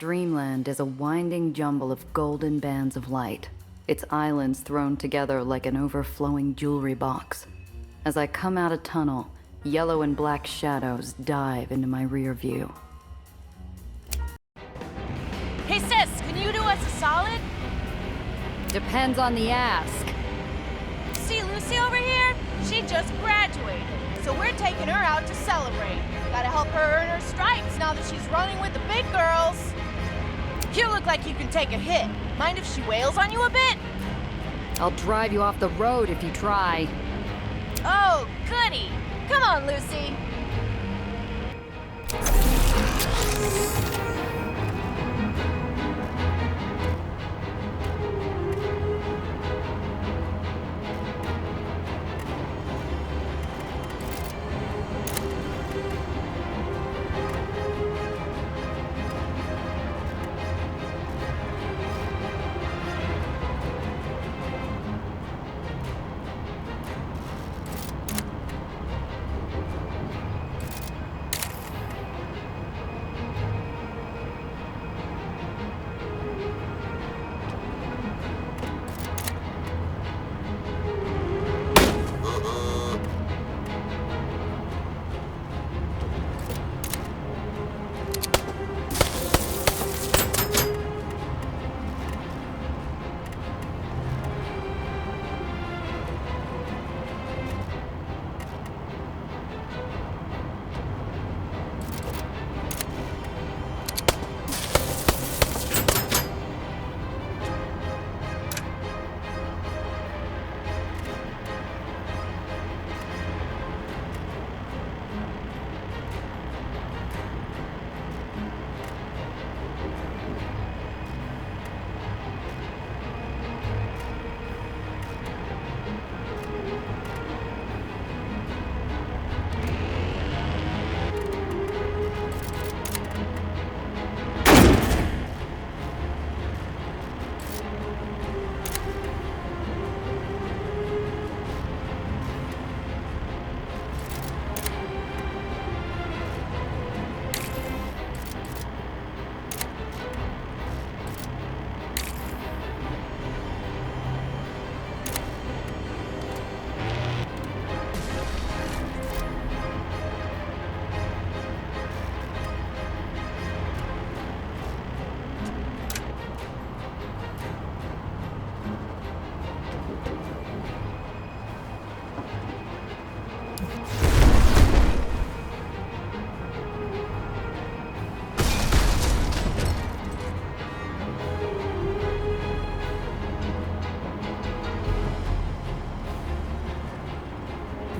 dreamland is a winding jumble of golden bands of light, its islands thrown together like an overflowing jewelry box. As I come out a tunnel, yellow and black shadows dive into my rear view. Hey sis, can you do us a solid? Depends on the ask. See Lucy over here? She just graduated, so we're taking her out to celebrate. Gotta help her earn her stripes now that she's running with the big girls. You look like you can take a hit. Mind if she wails on you a bit? I'll drive you off the road if you try. Oh, goody. Come on, Lucy.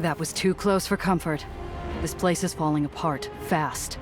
That was too close for comfort. This place is falling apart, fast.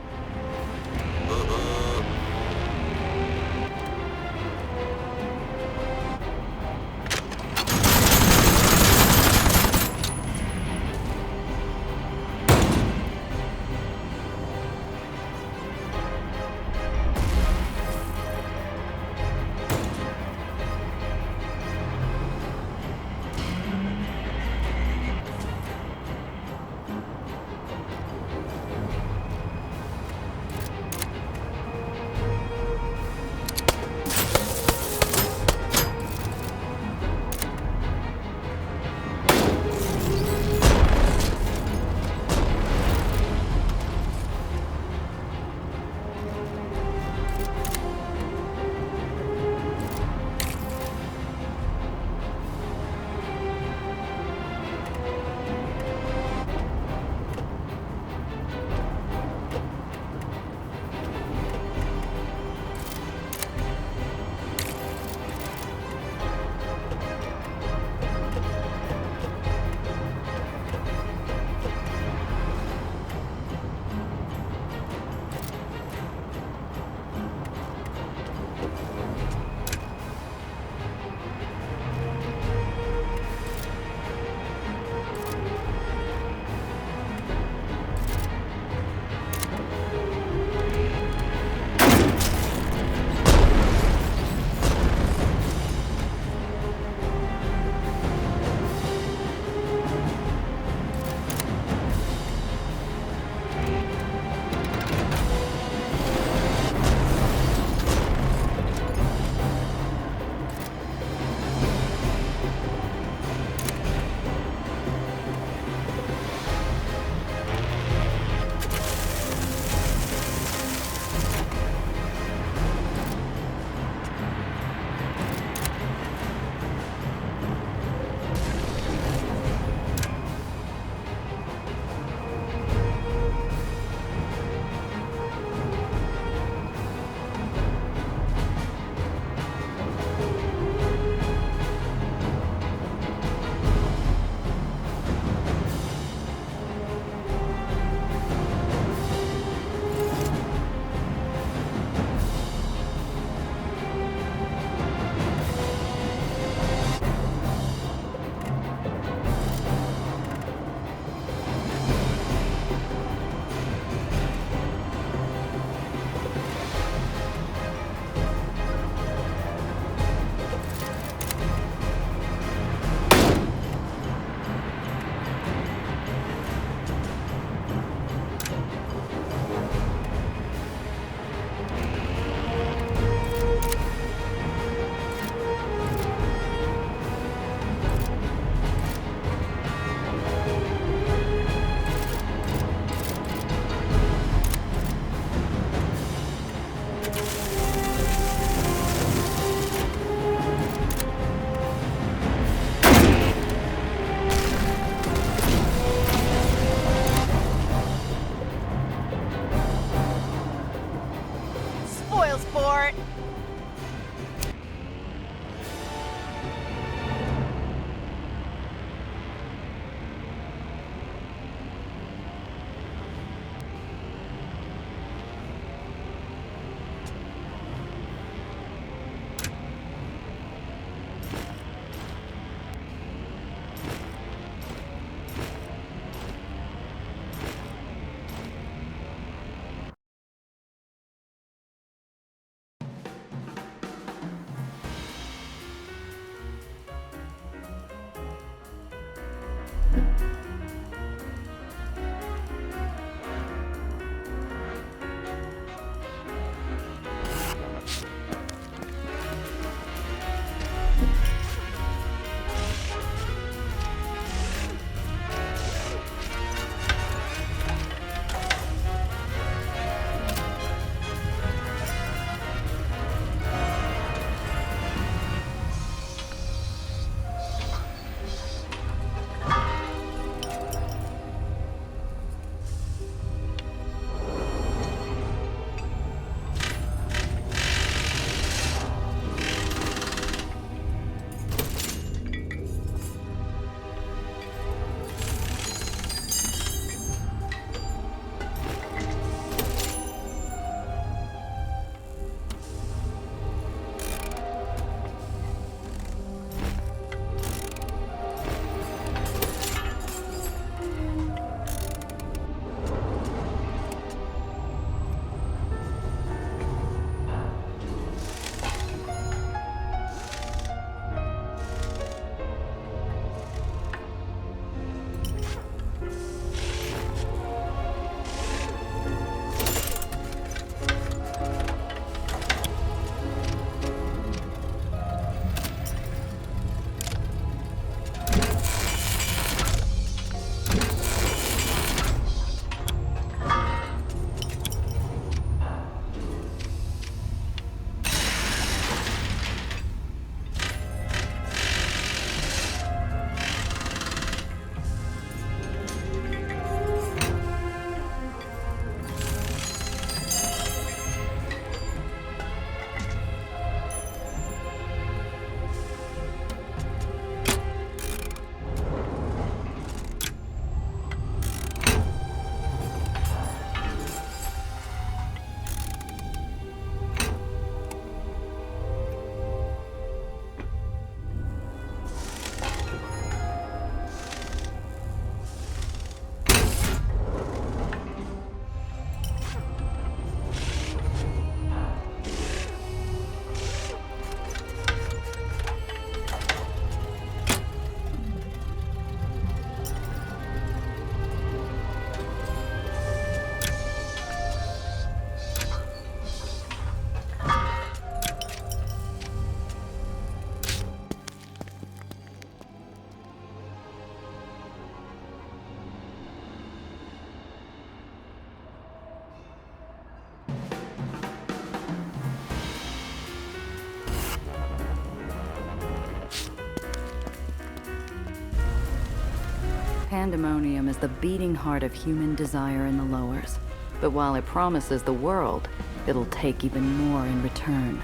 Pandemonium is the beating heart of human desire in the lowers. But while it promises the world, it'll take even more in return.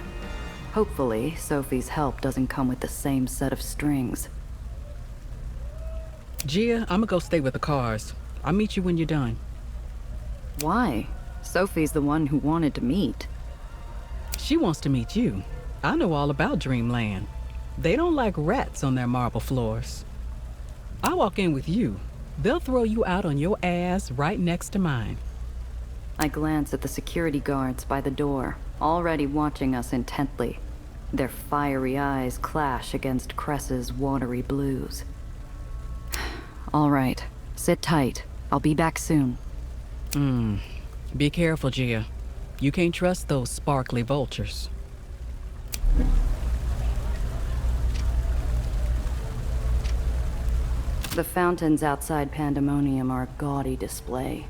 Hopefully, Sophie's help doesn't come with the same set of strings. Gia, I'ma go stay with the cars. I'll meet you when you're done. Why? Sophie's the one who wanted to meet. She wants to meet you. I know all about Dreamland. They don't like rats on their marble floors. I'll walk in with you. They'll throw you out on your ass right next to mine. I glance at the security guards by the door, already watching us intently. Their fiery eyes clash against Cress's watery blues. All right, sit tight. I'll be back soon. Be careful, Gia. You can't trust those sparkly vultures. The fountains outside Pandemonium are a gaudy display.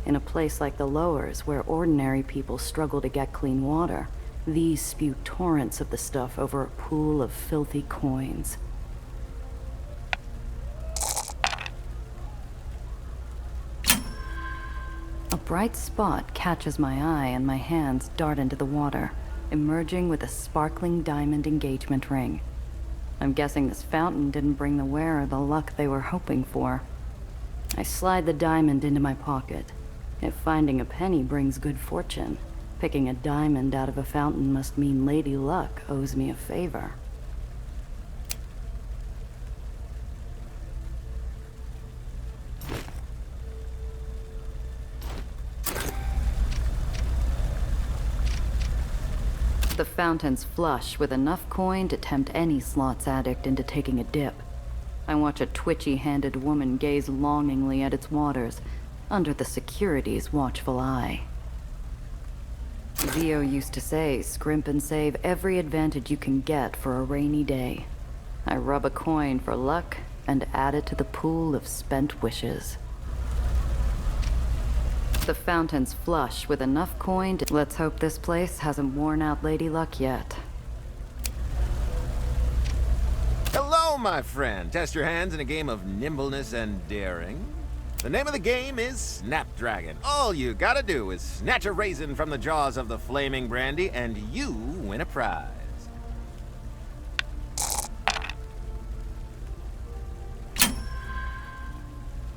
In a place like the Lowers, where ordinary people struggle to get clean water, these spew torrents of the stuff over a pool of filthy coins. A bright spot catches my eye and my hands dart into the water, emerging with a sparkling diamond engagement ring. I'm guessing this fountain didn't bring the wearer the luck they were hoping for. I slide the diamond into my pocket. If finding a penny brings good fortune, picking a diamond out of a fountain must mean Lady Luck owes me a favor. The fountain's flush with enough coin to tempt any slots addict into taking a dip. I watch a twitchy-handed woman gaze longingly at its waters, under the security's watchful eye. Zio used to say, scrimp and save every advantage you can get for a rainy day. I rub a coin for luck and add it to the pool of spent wishes. The fountain's flush with enough coin to... Let's hope this place hasn't worn out Lady Luck yet. Hello, my friend. Test your hands in a game of nimbleness and daring. The name of the game is Snapdragon. All you gotta do is snatch a raisin from the jaws of the flaming brandy, and you win a prize.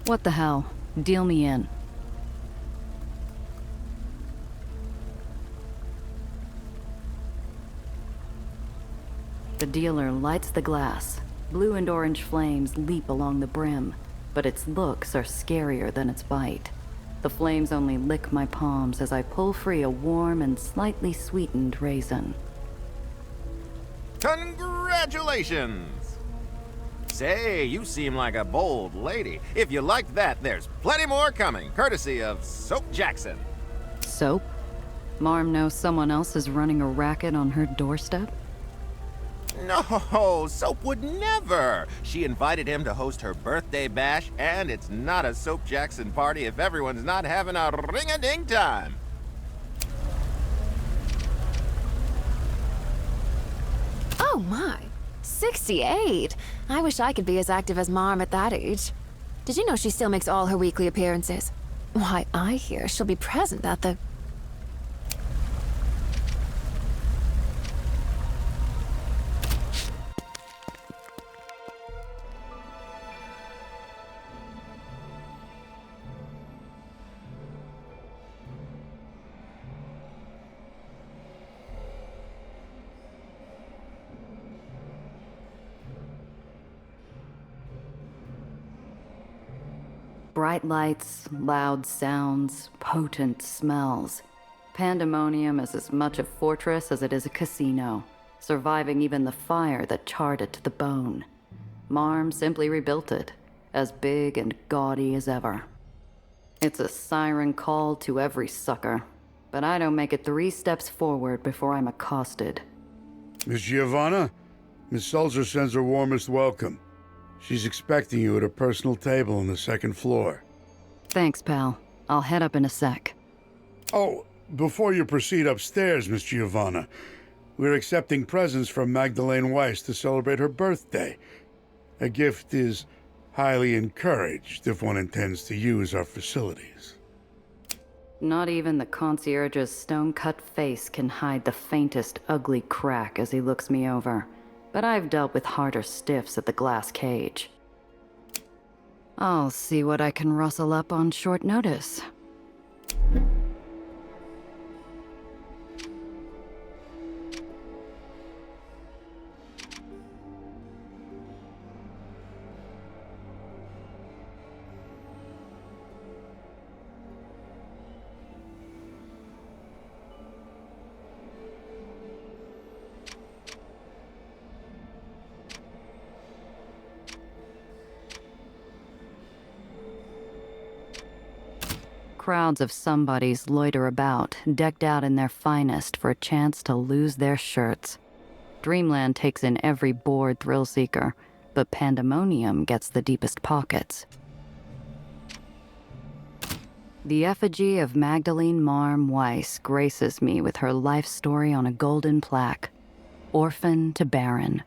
What the hell? Deal me in. The dealer lights the glass. Blue and orange flames leap along the brim, but its looks are scarier than its bite. The flames only lick my palms as I pull free a warm and slightly sweetened raisin. Congratulations! Say, you seem like a bold lady. If you liked that, there's plenty more coming, courtesy of Soap Jackson. Soap? Marm knows someone else is running a racket on her doorstep? No, Soap would never. She invited him to host her birthday bash, and it's not a Soap Jackson party if everyone's not having a ring-a-ding time. Oh my, 68. I wish I could be as active as Marm at that age. Did you know she still makes all her weekly appearances? Why, I hear she'll be present at the... Bright lights, loud sounds, potent smells. Pandemonium is as much a fortress as it is a casino, surviving even the fire that charred it to the bone. Marm simply rebuilt it, as big and gaudy as ever. It's a siren call to every sucker, but I don't make it 3 steps forward before I'm accosted. Miss Giovanna, Miss Sulzer sends her warmest welcome. She's expecting you at her personal table on the 2nd floor. Thanks, pal. I'll head up in a sec. Oh, before you proceed upstairs, Miss Giovanna, we're accepting presents from Magdalene Weiss to celebrate her birthday. A gift is highly encouraged if one intends to use our facilities. Not even the concierge's stone-cut face can hide the faintest ugly crack as he looks me over, but I've dealt with harder stiffs at the glass cage. I'll see what I can rustle up on short notice. Crowds of somebodies loiter about, decked out in their finest for a chance to lose their shirts. Dreamland takes in every bored thrill-seeker, but Pandemonium gets the deepest pockets. The effigy of Magdalene Marm Weiss graces me with her life story on a golden plaque. Orphan to barren.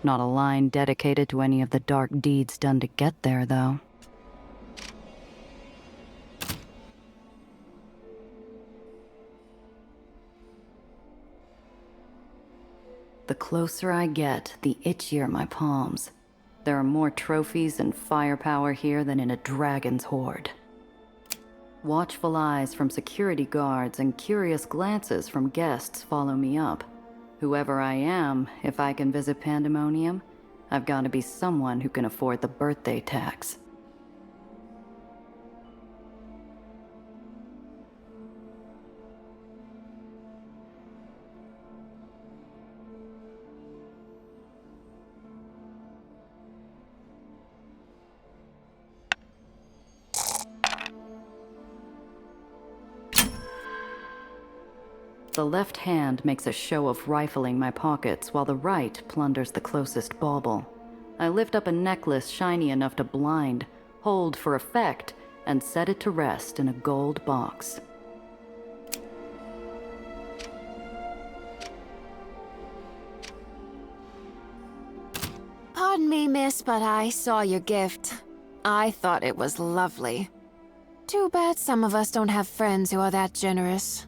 Not a line dedicated to any of the dark deeds done to get there, though. The closer I get, the itchier my palms. There are more trophies and firepower here than in a dragon's hoard. Watchful eyes from security guards and curious glances from guests follow me up. Whoever I am, if I can visit Pandemonium, I've got to be someone who can afford the birthday tax. The left hand makes a show of rifling my pockets while the right plunders the closest bauble. I lift up a necklace shiny enough to blind, hold for effect, and set it to rest in a gold box. Pardon me, miss, but I saw your gift. I thought it was lovely. Too bad some of us don't have friends who are that generous.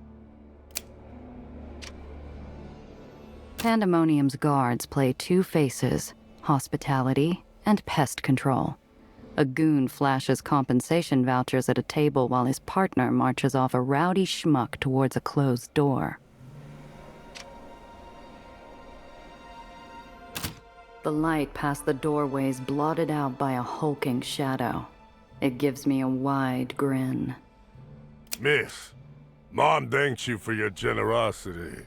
Pandemonium's guards play two faces, hospitality and pest control. A goon flashes compensation vouchers at a table while his partner marches off a rowdy schmuck towards a closed door. The light past the doorway's blotted out by a hulking shadow. It gives me a wide grin. Miss, Mom thanks you for your generosity.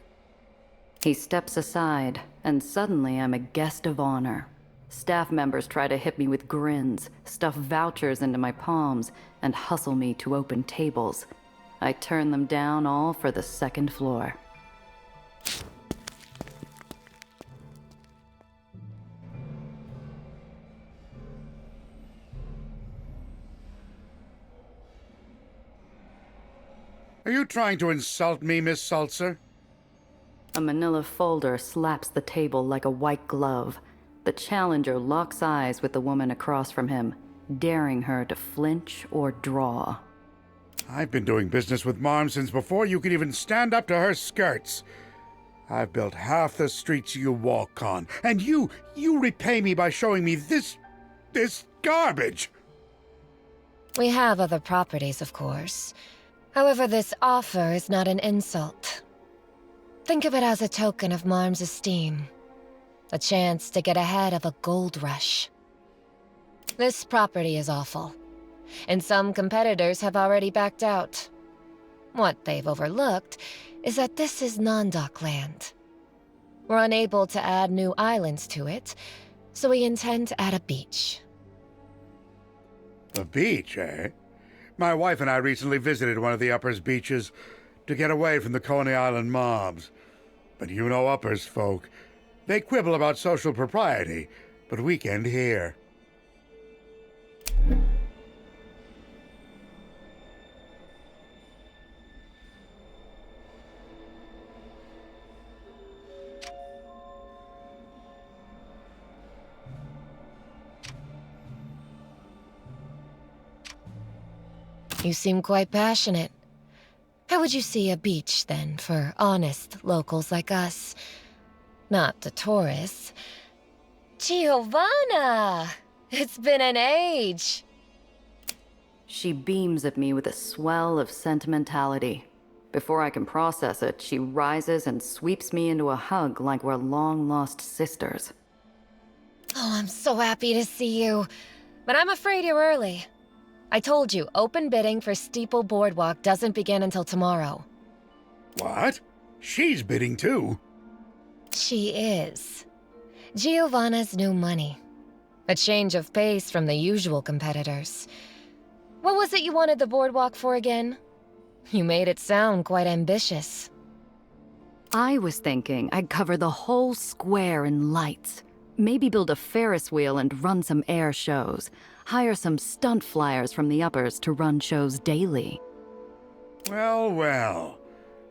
He steps aside, and suddenly I'm a guest of honor. Staff members try to hit me with grins, stuff vouchers into my palms, and hustle me to open tables. I turn them down, all for the second floor. Are you trying to insult me, Miss Salzer? A manila folder slaps the table like a white glove. The challenger locks eyes with the woman across from him, daring her to flinch or draw. I've been doing business with Marm since before you could even stand up to her skirts. I've built half the streets you walk on, and you repay me by showing me this garbage. We have other properties, of course. However, this offer is not an insult. Think of it as a token of Marm's esteem. A chance to get ahead of a gold rush. This property is awful, and some competitors have already backed out. What they've overlooked is that this is non-dock land. We're unable to add new islands to it, so we intend to add a beach. A beach, eh? My wife and I recently visited one of the Uppers beaches to get away from the Coney Island mobs. But you know Uppers folk. They quibble about social propriety, but we can't here. You seem quite passionate. How would you see a beach, then, for honest locals like us? Not the tourists. Giovanna! It's been an age! She beams at me with a swell of sentimentality. Before I can process it, she rises and sweeps me into a hug like we're long-lost sisters. Oh, I'm so happy to see you. But I'm afraid you're early. I told you, open bidding for Steeple Boardwalk doesn't begin until tomorrow. What? She's bidding too. She is. Giovanna's new money. A change of pace from the usual competitors. What was it you wanted the boardwalk for again? You made it sound quite ambitious. I was thinking I'd cover the whole square in lights. Maybe build a Ferris wheel and run some air shows. Hire some stunt flyers from the uppers to run shows daily. Well, well.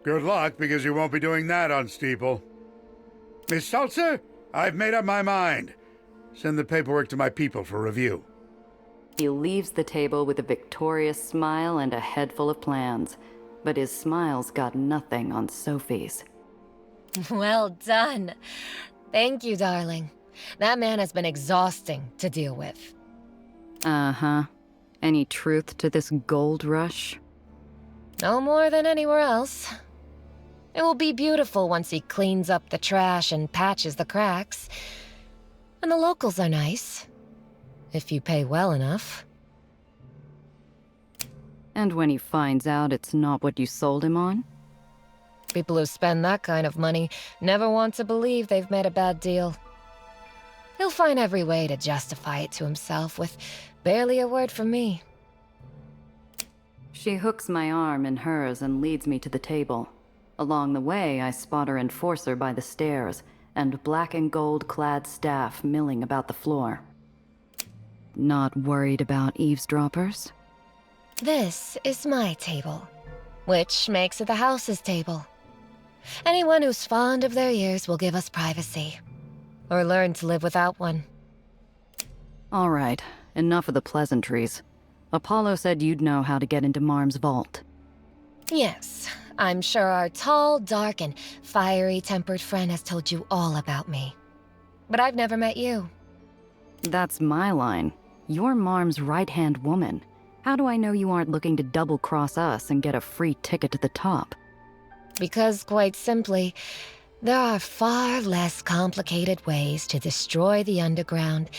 Good luck, because you won't be doing that on Steeple. Miss Seltzer, I've made up my mind. Send the paperwork to my people for review. He leaves the table with a victorious smile and a head full of plans. But his smile's got nothing on Sophie's. Well done. Thank you, darling. That man has been exhausting to deal with. Uh-huh. Any truth to this gold rush? No more than anywhere else. It will be beautiful once he cleans up the trash and patches the cracks. And the locals are nice. If you pay well enough. And when he finds out it's not what you sold him on? People who spend that kind of money never want to believe they've made a bad deal. He'll find every way to justify it to himself with barely a word from me. She hooks my arm in hers and leads me to the table. Along the way, I spot her enforcer by the stairs and black and gold-clad staff milling about the floor. Not worried about eavesdroppers? This is my table, which makes it the house's table. Anyone who's fond of their ears will give us privacy, or learn to live without one. All right, enough of the pleasantries. Apollo said you'd know how to get into Marm's vault. Yes, I'm sure our tall, dark, and fiery-tempered friend has told you all about me. But I've never met you. That's my line. You're Marm's right-hand woman. How do I know you aren't looking to double-cross us and get a free ticket to the top? Because, quite simply, there are far less complicated ways to destroy the underground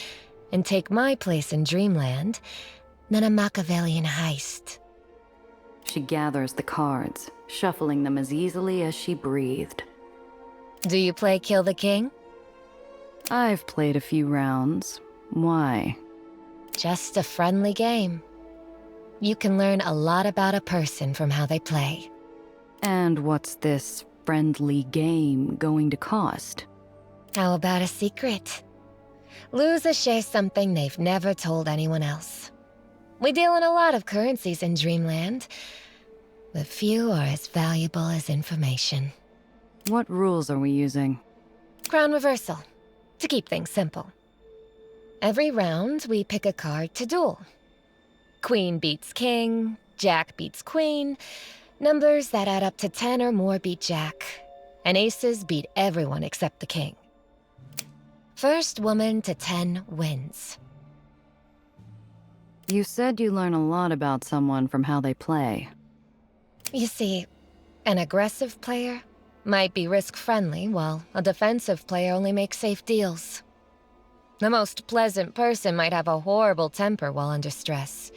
and take my place in Dreamland than a Machiavellian heist. She gathers the cards, shuffling them as easily as she breathed. Do you play Kill the King? I've played a few rounds. Why? Just a friendly game. You can learn a lot about a person from how they play. And what's this friendly game going to cost? How about a secret? Losers share something they've never told anyone else. We deal in a lot of currencies in Dreamland, but few are as valuable as information. What rules are we using? Crown reversal, to keep things simple. Every round, we pick a card to duel. Queen beats king, jack beats queen. Numbers that add up to 10 or more beat jack, and aces beat everyone except the king. First woman to 10 wins. You said you learn a lot about someone from how they play. You see, an aggressive player might be risk-friendly, while a defensive player only makes safe deals. The most pleasant person might have a horrible temper while under stress.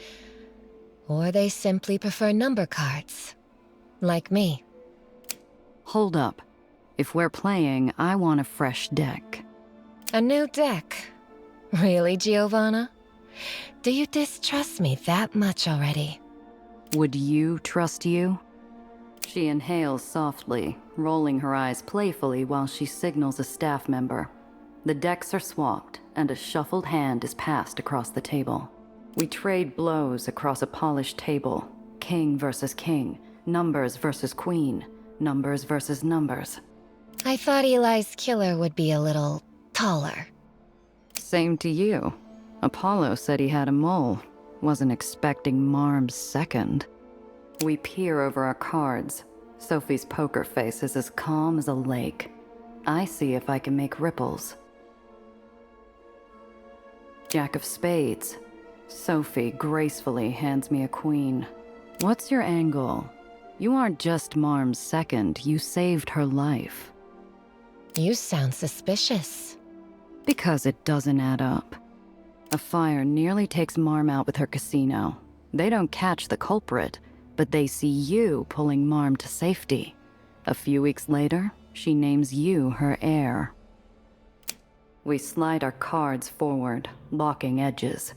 Or they simply prefer number cards. Like me. Hold up. If we're playing, I want a fresh deck. A new deck? Really, Giovanna? Do you distrust me that much already? Would you trust you? She inhales softly, rolling her eyes playfully while she signals a staff member. The decks are swapped, and a shuffled hand is passed across the table. We trade blows across a polished table. King versus king. Numbers versus queen. Numbers versus numbers. I thought Eli's killer would be a little taller. Same to you. Apollo said he had a mole. Wasn't expecting Marm's second. We peer over our cards. Sophie's poker face is as calm as a lake. I see if I can make ripples. Jack of spades. Sophie gracefully hands me a queen. What's your angle? You aren't just Marm's second, you saved her life. You sound suspicious. Because it doesn't add up. A fire nearly takes Marm out with her casino. They don't catch the culprit, but they see you pulling Marm to safety. A few weeks later, she names you her heir. We slide our cards forward, locking edges.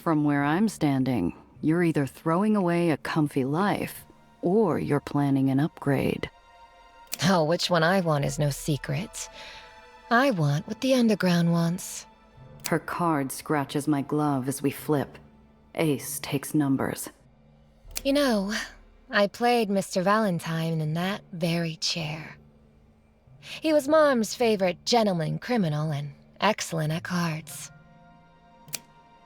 From where I'm standing, you're either throwing away a comfy life, or you're planning an upgrade. Oh, which one I want is no secret. I want what the underground wants. Her card scratches my glove as we flip. Ace takes numbers. You know, I played Mr. Valentine in that very chair. He was Marm's favorite gentleman criminal and excellent at cards.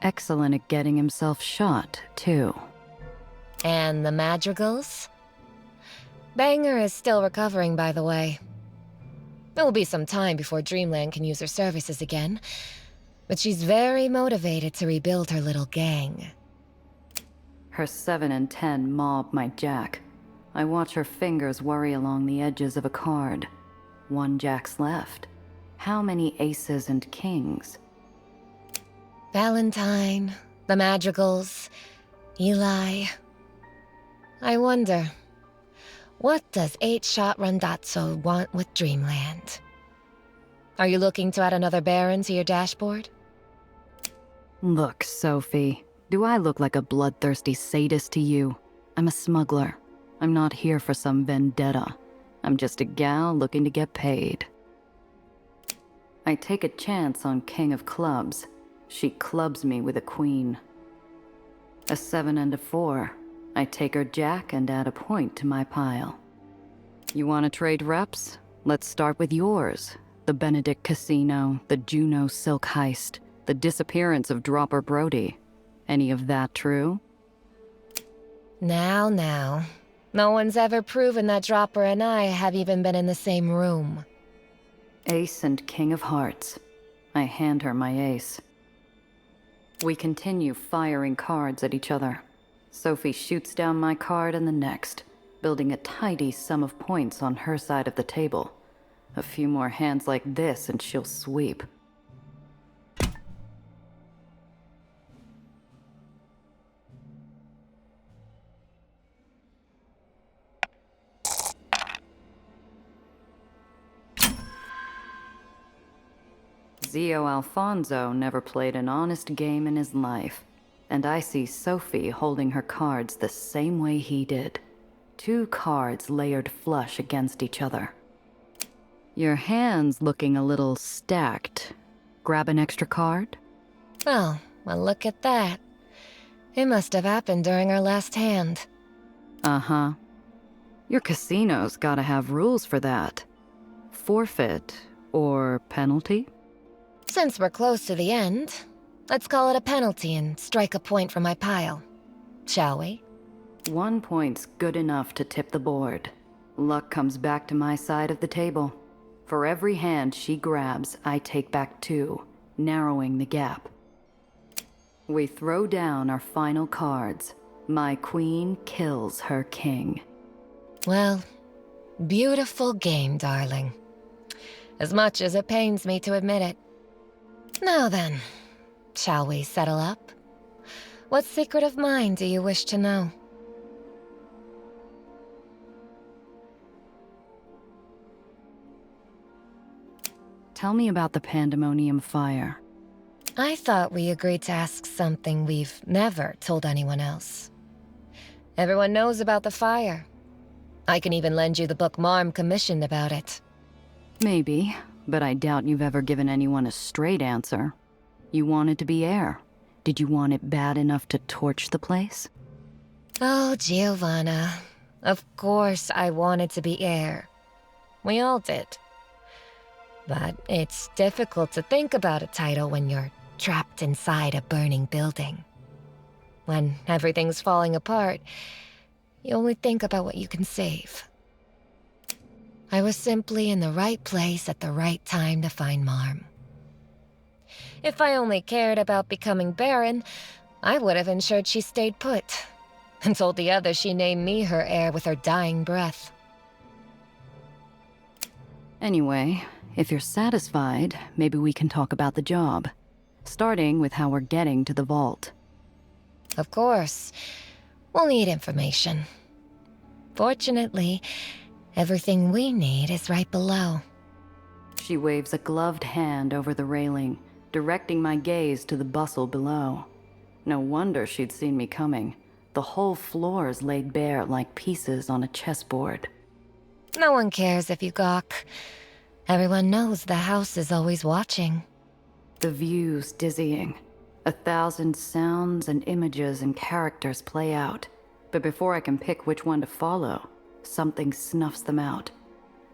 Excellent at getting himself shot, too. And the madrigals? Banger is still recovering, by the way. It will be some time before Dreamland can use her services again, but she's very motivated to rebuild her little gang. Her 7 and 10 mob my jack. I watch her fingers worry along the edges of a card. 1 jack's left. How many aces and kings? Valentine, the madrigals, Eli. I wonder, what does 8-Shot Randazzo want with Dreamland? Are you looking to add another Baron to your dashboard? Look, Sophie. Do I look like a bloodthirsty sadist to you? I'm a smuggler. I'm not here for some vendetta. I'm just a gal looking to get paid. I take a chance on King of Clubs. She clubs me with a queen. A 7 and a 4. I take her jack and add a point to my pile. You want to trade reps? Let's start with yours. The Benedict Casino, the Juno Silk Heist, the disappearance of Dropper Brody. Any of that true? Now. No one's ever proven that Dropper and I have even been in the same room. Ace and King of Hearts. I hand her my ace. We continue firing cards at each other. Sophie shoots down my card and the next, building a tidy sum of points on her side of the table. A few more hands like this and she'll sweep. Zio Alfonso never played an honest game in his life, and I see Sophie holding her cards the same way he did. 2 cards layered flush against each other. Your hand's looking a little stacked. Grab an extra card? Oh, well look at that. It must have happened during our last hand. Uh-huh. Your casino's gotta have rules for that. Forfeit or penalty? Since we're close to the end, let's call it a penalty and strike a point from my pile. Shall we? 1 point's good enough to tip the board. Luck comes back to my side of the table. For every hand she grabs, I take back 2, narrowing the gap. We throw down our final cards. My queen kills her king. Well, beautiful game, darling. As much as it pains me to admit it. Now then, shall we settle up? What secret of mine do you wish to know? Tell me about the Pandemonium fire. I thought we agreed to ask something we've never told anyone else. Everyone knows about the fire. I can even lend you the book Marm commissioned about it. Maybe, but I doubt you've ever given anyone a straight answer. You wanted to be heir. Did you want it bad enough to torch the place? Oh, Giovanna. Of course I wanted to be heir. We all did. But it's difficult to think about a title when you're trapped inside a burning building. When everything's falling apart, you only think about what you can save. I was simply in the right place at the right time to find Marm. If I only cared about becoming Baron, I would have ensured she stayed put, and told the others she named me her heir with her dying breath. Anyway, if you're satisfied, maybe we can talk about the job. Starting with how we're getting to the vault. Of course, we'll need information. Fortunately, everything we need is right below. She waves a gloved hand over the railing, directing my gaze to the bustle below. No wonder she'd seen me coming. The whole floor is laid bare like pieces on a chessboard. No one cares if you gawk. Everyone knows the house is always watching. The view's dizzying. 1,000 sounds and images and characters play out. But before I can pick which one to follow, something snuffs them out.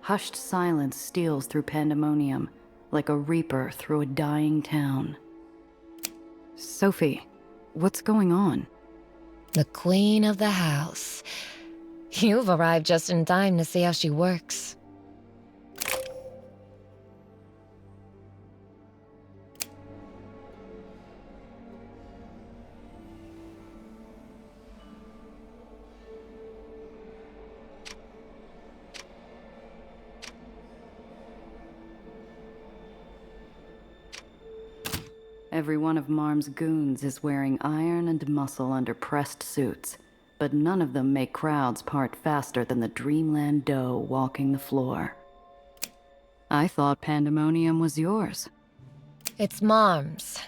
Hushed silence steals through pandemonium, like a reaper through a dying town. Sophie, what's going on? The queen of the house. You've arrived just in time to see how she works. Every one of Marm's goons is wearing iron and muscle under pressed suits, but none of them make crowds part faster than the Dreamland doe walking the floor. I thought pandemonium was yours. It's Mom's.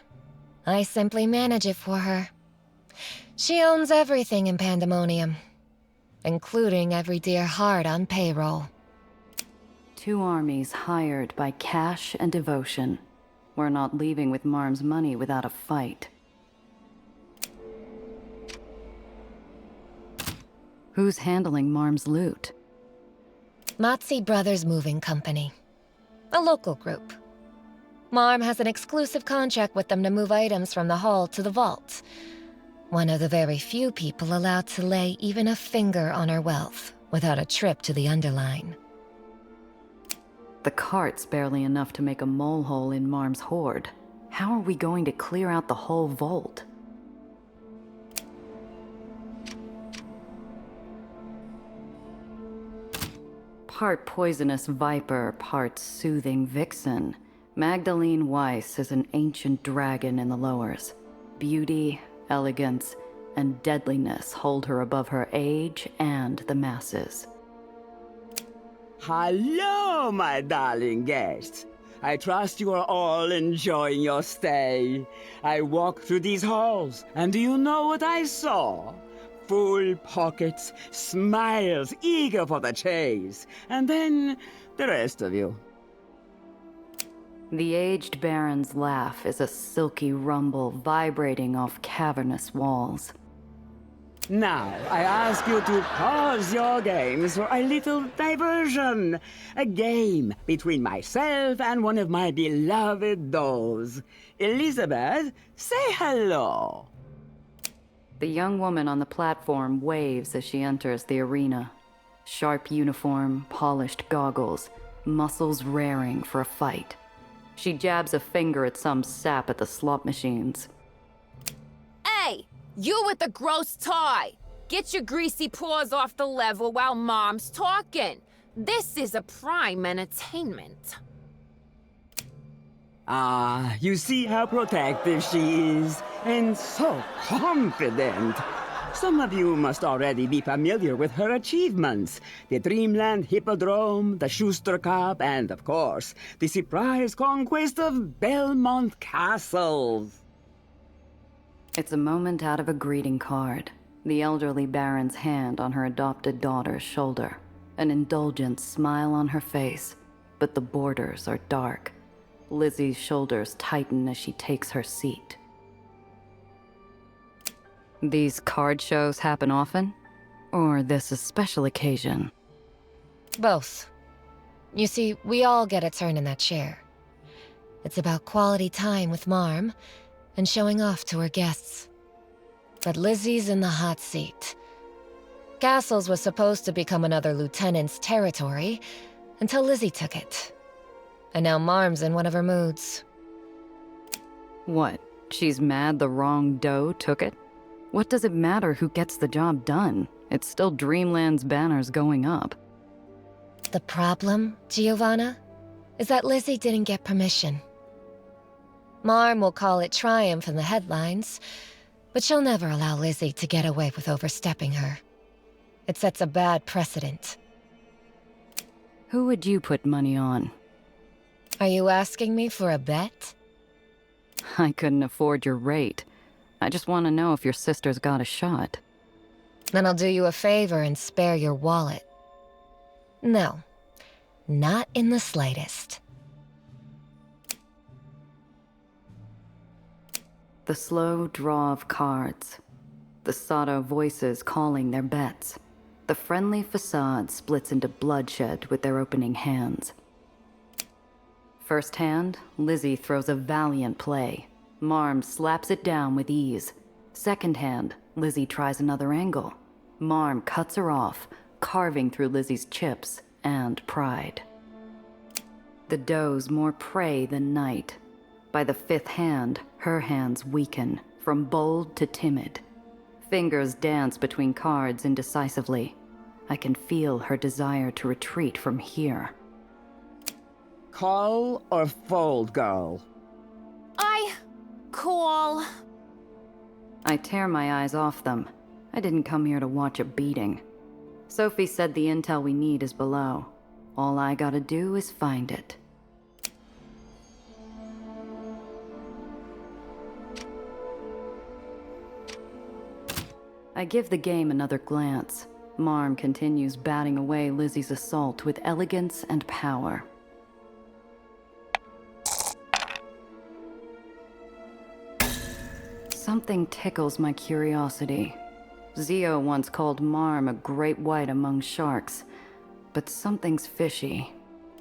I simply manage it for her. She owns everything in Pandemonium, including every dear heart on payroll. 2 armies hired by cash and devotion. We're not leaving with Marm's money without a fight. Who's handling Marm's loot? Matzi Brothers Moving Company. A local group. Marm has an exclusive contract with them to move items from the hall to the vault. One of the very few people allowed to lay even a finger on her wealth without a trip to the underline. The cart's barely enough to make a molehill in Marm's hoard. How are we going to clear out the whole vault? Part poisonous viper, part soothing vixen, Magdalene Weiss is an ancient dragon in the lowers. Beauty, elegance, and deadliness hold her above her age and the masses. Hello, my darling guests. I trust you are all enjoying your stay. I walked through these halls, and do you know what I saw? Full pockets, smiles, eager for the chase, and then the rest of you. The aged baron's laugh is a silky rumble vibrating off cavernous walls. Now, I ask you to pause your games for a little diversion. A game between myself and one of my beloved dolls. Elizabeth, say hello. The young woman on the platform waves as she enters the arena. Sharp uniform, polished goggles, muscles raring for a fight. She jabs a finger at some sap at the slot machines. Hey, you with the gross tie! Get your greasy paws off the level while Mom's talking. This is a prime entertainment. Ah, you see how protective she is, and so confident. Some of you must already be familiar with her achievements. The Dreamland Hippodrome, the Schuster Cup, and of course, the surprise conquest of Belmont Castle. It's a moment out of a greeting card. The elderly baron's hand on her adopted daughter's shoulder. An indulgent smile on her face, but the borders are dark. Lizzie's shoulders tighten as she takes her seat. These card shows happen often? Or this a special occasion? Both. You see, we all get a turn in that chair. It's about quality time with Marm and showing off to her guests. But Lizzie's in the hot seat. Castles was supposed to become another lieutenant's territory until Lizzie took it. And now Marm's in one of her moods. What? She's mad the wrong doe took it? What does it matter who gets the job done? It's still Dreamland's banners going up. The problem, Giovanna, is that Lizzie didn't get permission. Marm will call it triumph in the headlines, but she'll never allow Lizzie to get away with overstepping her. It sets a bad precedent. Who would you put money on? Are you asking me for a bet? I couldn't afford your rate. I just want to know if your sister's got a shot. Then I'll do you a favor and spare your wallet. No, not in the slightest. The slow draw of cards. The Sato voices calling their bets. The friendly facade splits into bloodshed with their opening hands. First hand, Lizzie throws a valiant play. Marm slaps it down with ease. Second hand, Lizzie tries another angle. Marm cuts her off, carving through Lizzie's chips and pride. The doe's more prey than night. By the fifth hand, her hands weaken, from bold to timid. Fingers dance between cards indecisively. I can feel her desire to retreat from here. Call or fold, girl? Call. I tear my eyes off them. I didn't come here to watch a beating. Sophie said the intel we need is below. All I gotta do is find it. I give the game another glance. Marm continues batting away Lizzie's assault with elegance and power. Something tickles my curiosity. Zio once called Marm a great white among sharks, but something's fishy.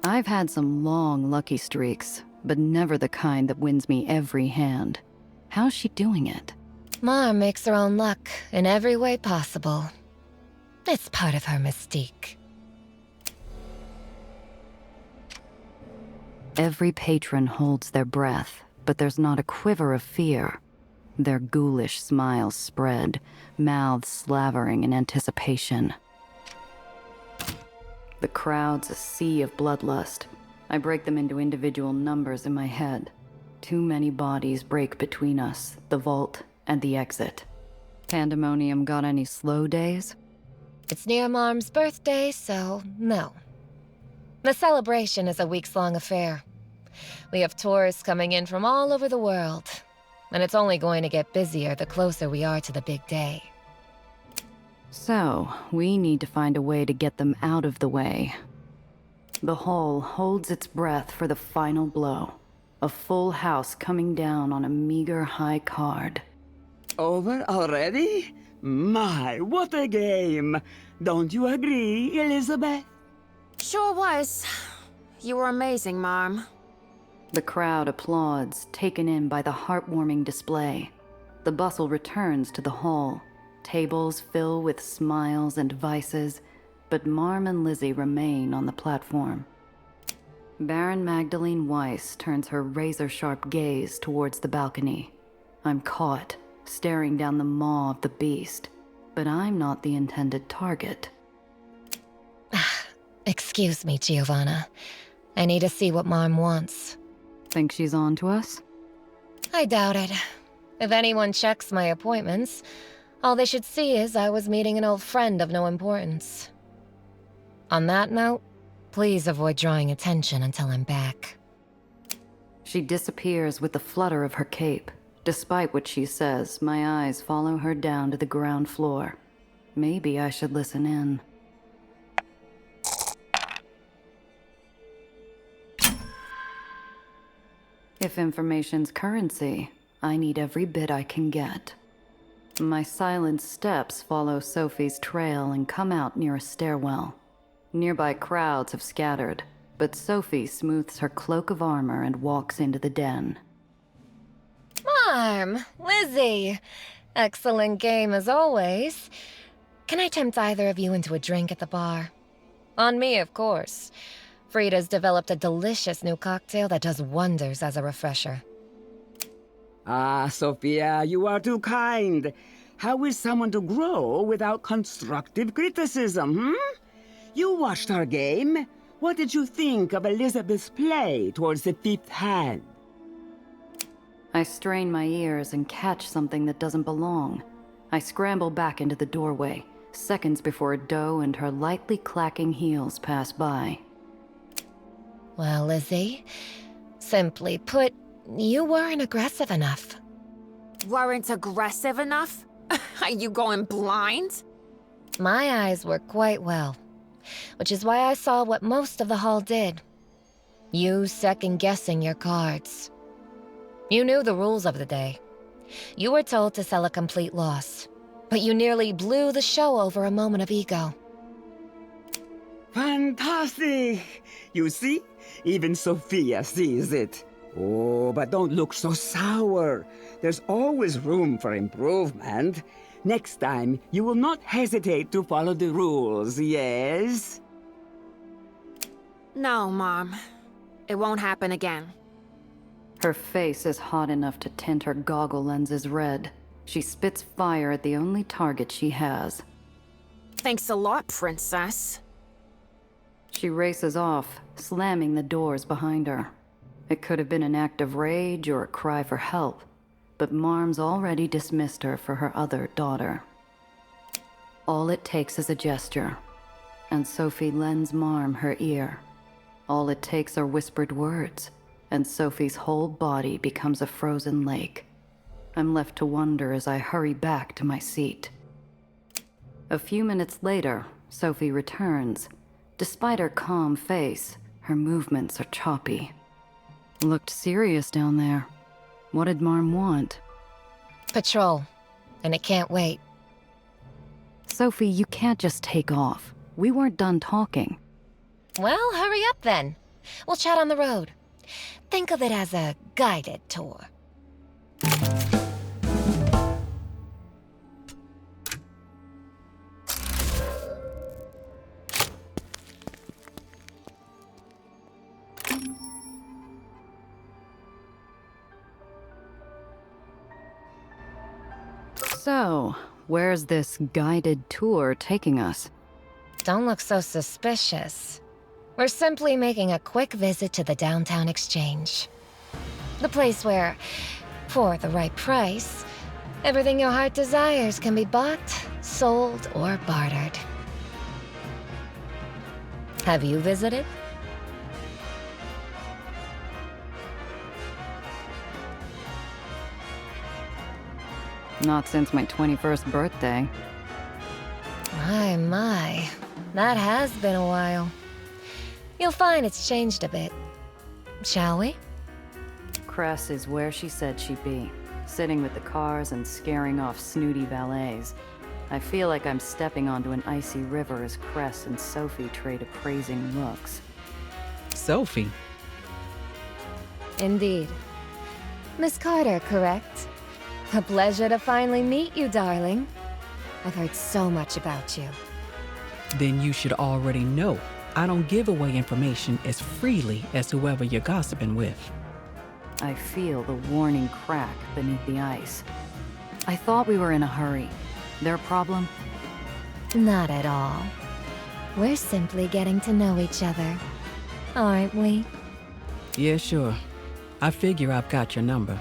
I've had some long lucky streaks, but never the kind that wins me every hand. How's she doing it? Marm makes her own luck in every way possible. It's part of her mystique. Every patron holds their breath, but there's not a quiver of fear. Their ghoulish smiles spread, mouths slavering in anticipation. The crowd's a sea of bloodlust. I break them into individual numbers in my head. Too many bodies break between us, the vault and the exit. Pandemonium got any slow days? It's near Marm's birthday, so no. The celebration is a weeks-long affair. We have tourists coming in from all over the world, and it's only going to get busier the closer we are to the big day. So, we need to find a way to get them out of the way. The hall holds its breath for the final blow. A full house coming down on a meager high card. Over already? My, what a game! Don't you agree, Elizabeth? Sure was. You were amazing, Marm. The crowd applauds, taken in by the heartwarming display. The bustle returns to the hall. Tables fill with smiles and vices, but Marm and Lizzie remain on the platform. Baron Magdalene Weiss turns her razor-sharp gaze towards the balcony. I'm caught, staring down the maw of the beast, but I'm not the intended target. Excuse me, Giovanna. I need to see what Marm wants. Think she's on to us? I doubt it. If anyone checks my appointments, all they should see is I was meeting an old friend of no importance. On that note, please avoid drawing attention until I'm back. She disappears with the flutter of her cape. Despite what she says, my eyes follow her down to the ground floor. Maybe I should listen in. If information's currency, I need every bit I can get. My silent steps follow Sophie's trail and come out near a stairwell. Nearby crowds have scattered, but Sophie smooths her cloak of armor and walks into the den. Marm! Lizzie! Excellent game as always. Can I tempt either of you into a drink at the bar? On me, of course. Frida's developed a delicious new cocktail that does wonders as a refresher. Ah, Sophia, you are too kind. How is someone to grow without constructive criticism, You watched our game. What did you think of Elizabeth's play towards the fifth hand? I strain my ears and catch something that doesn't belong. I scramble back into the doorway, seconds before Doe and her lightly clacking heels pass by. Well, Lizzie, simply put, you weren't aggressive enough. Weren't aggressive enough? Are you going blind? My eyes were quite well, which is why I saw what most of the hall did. You second-guessing your cards. You knew the rules of the day. You were told to sell a complete loss, but you nearly blew the show over a moment of ego. Fantastic! You see? Even Sophia sees it. Oh, but don't look so sour. There's always room for improvement. Next time, you will not hesitate to follow the rules, yes? No, Mom. It won't happen again. Her face is hot enough to tint her goggle lenses red. She spits fire at the only target she has. Thanks a lot, Princess. She races off, slamming the doors behind her. It could have been an act of rage or a cry for help, but Marm's already dismissed her for her other daughter. All it takes is a gesture, and Sophie lends Marm her ear. All it takes are whispered words, and Sophie's whole body becomes a frozen lake. I'm left to wonder as I hurry back to my seat. A few minutes later, Sophie returns. Despite her calm face, her movements are choppy. Looked serious down there. What did Marm want? Patrol, and it can't wait. Sophie, you can't just take off. We weren't done talking. Well, hurry up then. We'll chat on the road. Think of it as a guided tour. So, where's this guided tour taking us? Don't look so suspicious. We're simply making a quick visit to the downtown exchange. The place where, for the right price, everything your heart desires can be bought, sold, or bartered. Have you visited? Not since my 21st birthday. My. That has been a while. You'll find it's changed a bit. Shall we? Cress is where she said she'd be, sitting with the cars and scaring off snooty valets. I feel like I'm stepping onto an icy river as Cress and Sophie trade appraising looks. Sophie? Indeed. Miss Carter, correct? A pleasure to finally meet you, darling. I've heard so much about you. Then you should already know I don't give away information as freely as whoever you're gossiping with. I feel the warning crack beneath the ice. I thought we were in a hurry. Their problem? Not at all. We're simply getting to know each other, aren't we? Yeah, sure. I figure I've got your number.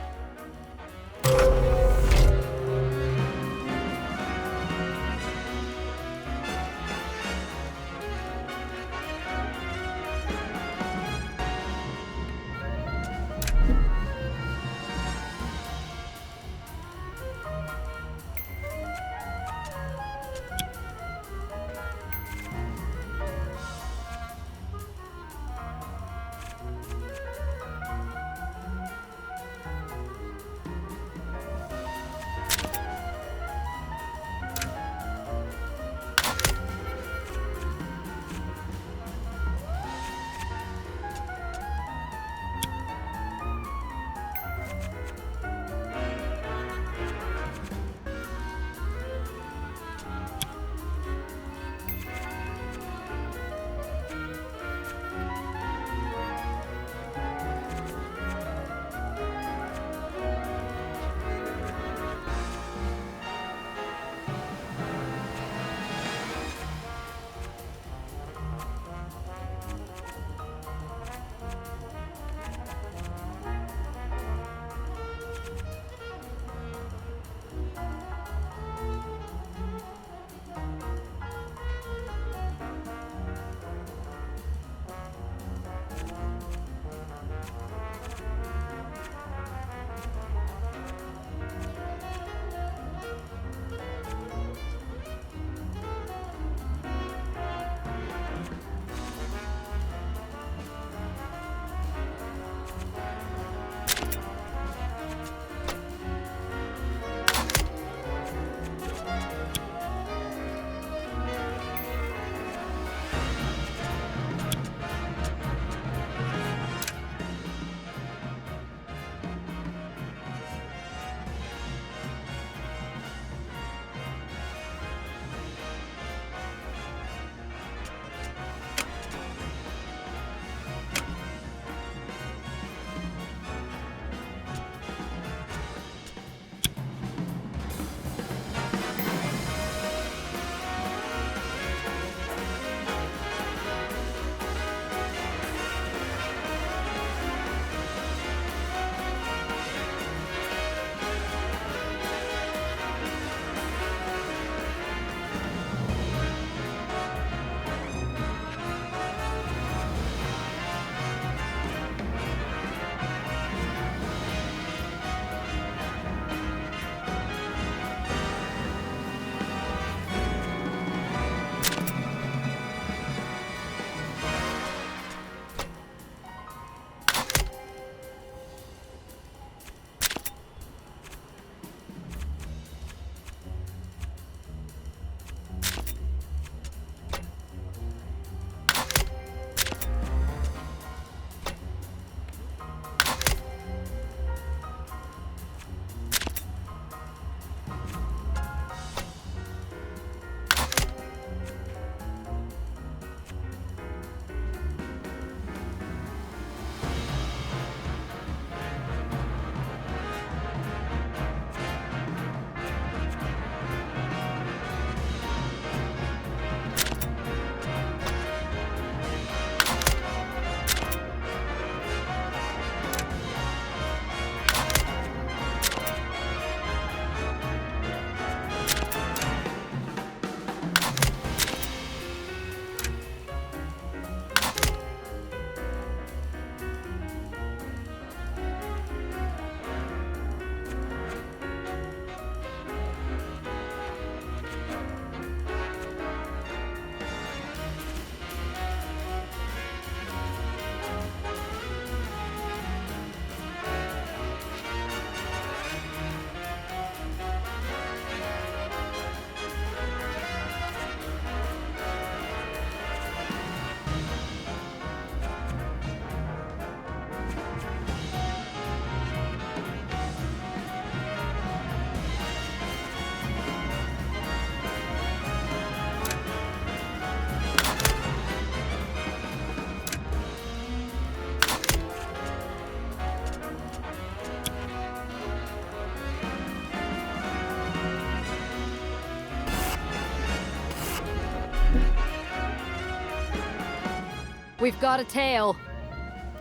We've got a tail.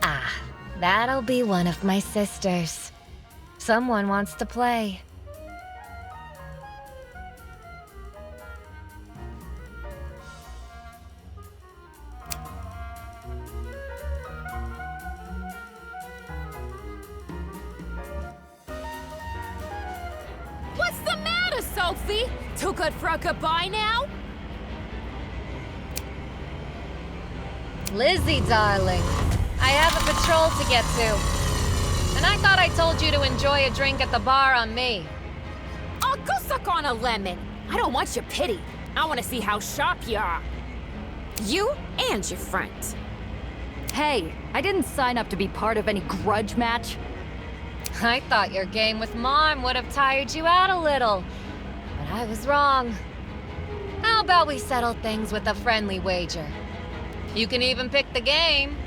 Ah, that'll be one of my sisters. Someone wants to play. What's the matter, Sophie? Too good for a goodbye now? Lizzie, darling. I have a patrol to get to. And I thought I told you to enjoy a drink at the bar on me. Oh, go suck on a lemon. I don't want your pity. I want to see how sharp you are. You and your friend. Hey, I didn't sign up to be part of any grudge match. I thought your game with Mom would have tired you out a little. But I was wrong. How about we settle things with a friendly wager? You can even pick the game.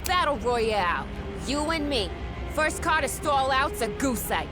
Battle Royale. You and me. First car to stall out's a goose egg.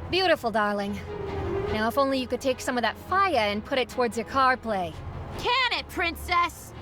Beautiful, darling. Now, if only you could take some of that fire and put it towards your car play. Can it, princess?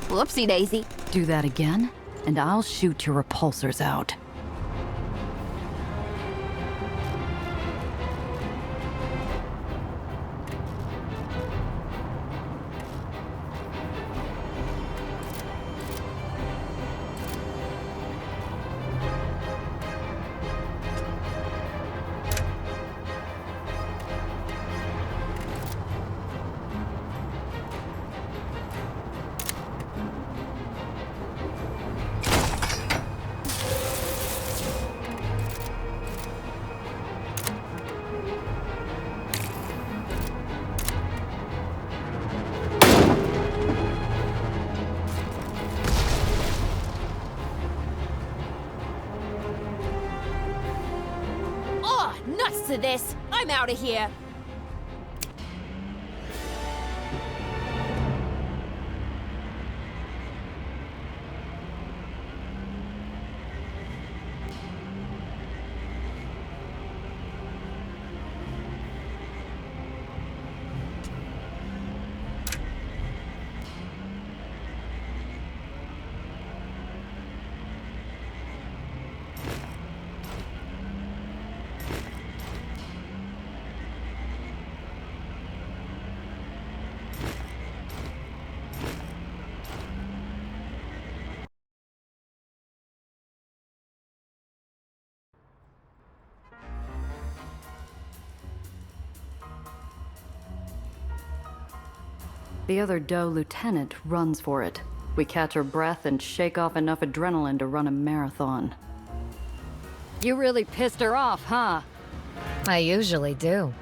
Whoopsie daisy. Do that again, and I'll shoot your repulsors out. nuts to this. I'm out of here. The other Doe lieutenant runs for it. We catch her breath and shake off enough adrenaline to run a marathon. You really pissed her off, huh? I usually do.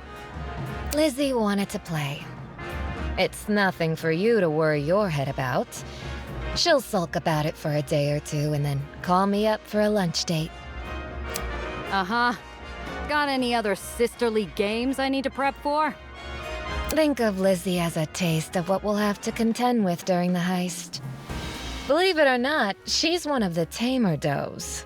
Lizzie wanted to play. It's nothing for you to worry your head about. She'll sulk about it for a day or two and then call me up for a lunch date. Uh-huh. Got any other sisterly games I need to prep for? Think of Lizzie as a taste of what we'll have to contend with during the heist. Believe it or not, she's one of the tamer does.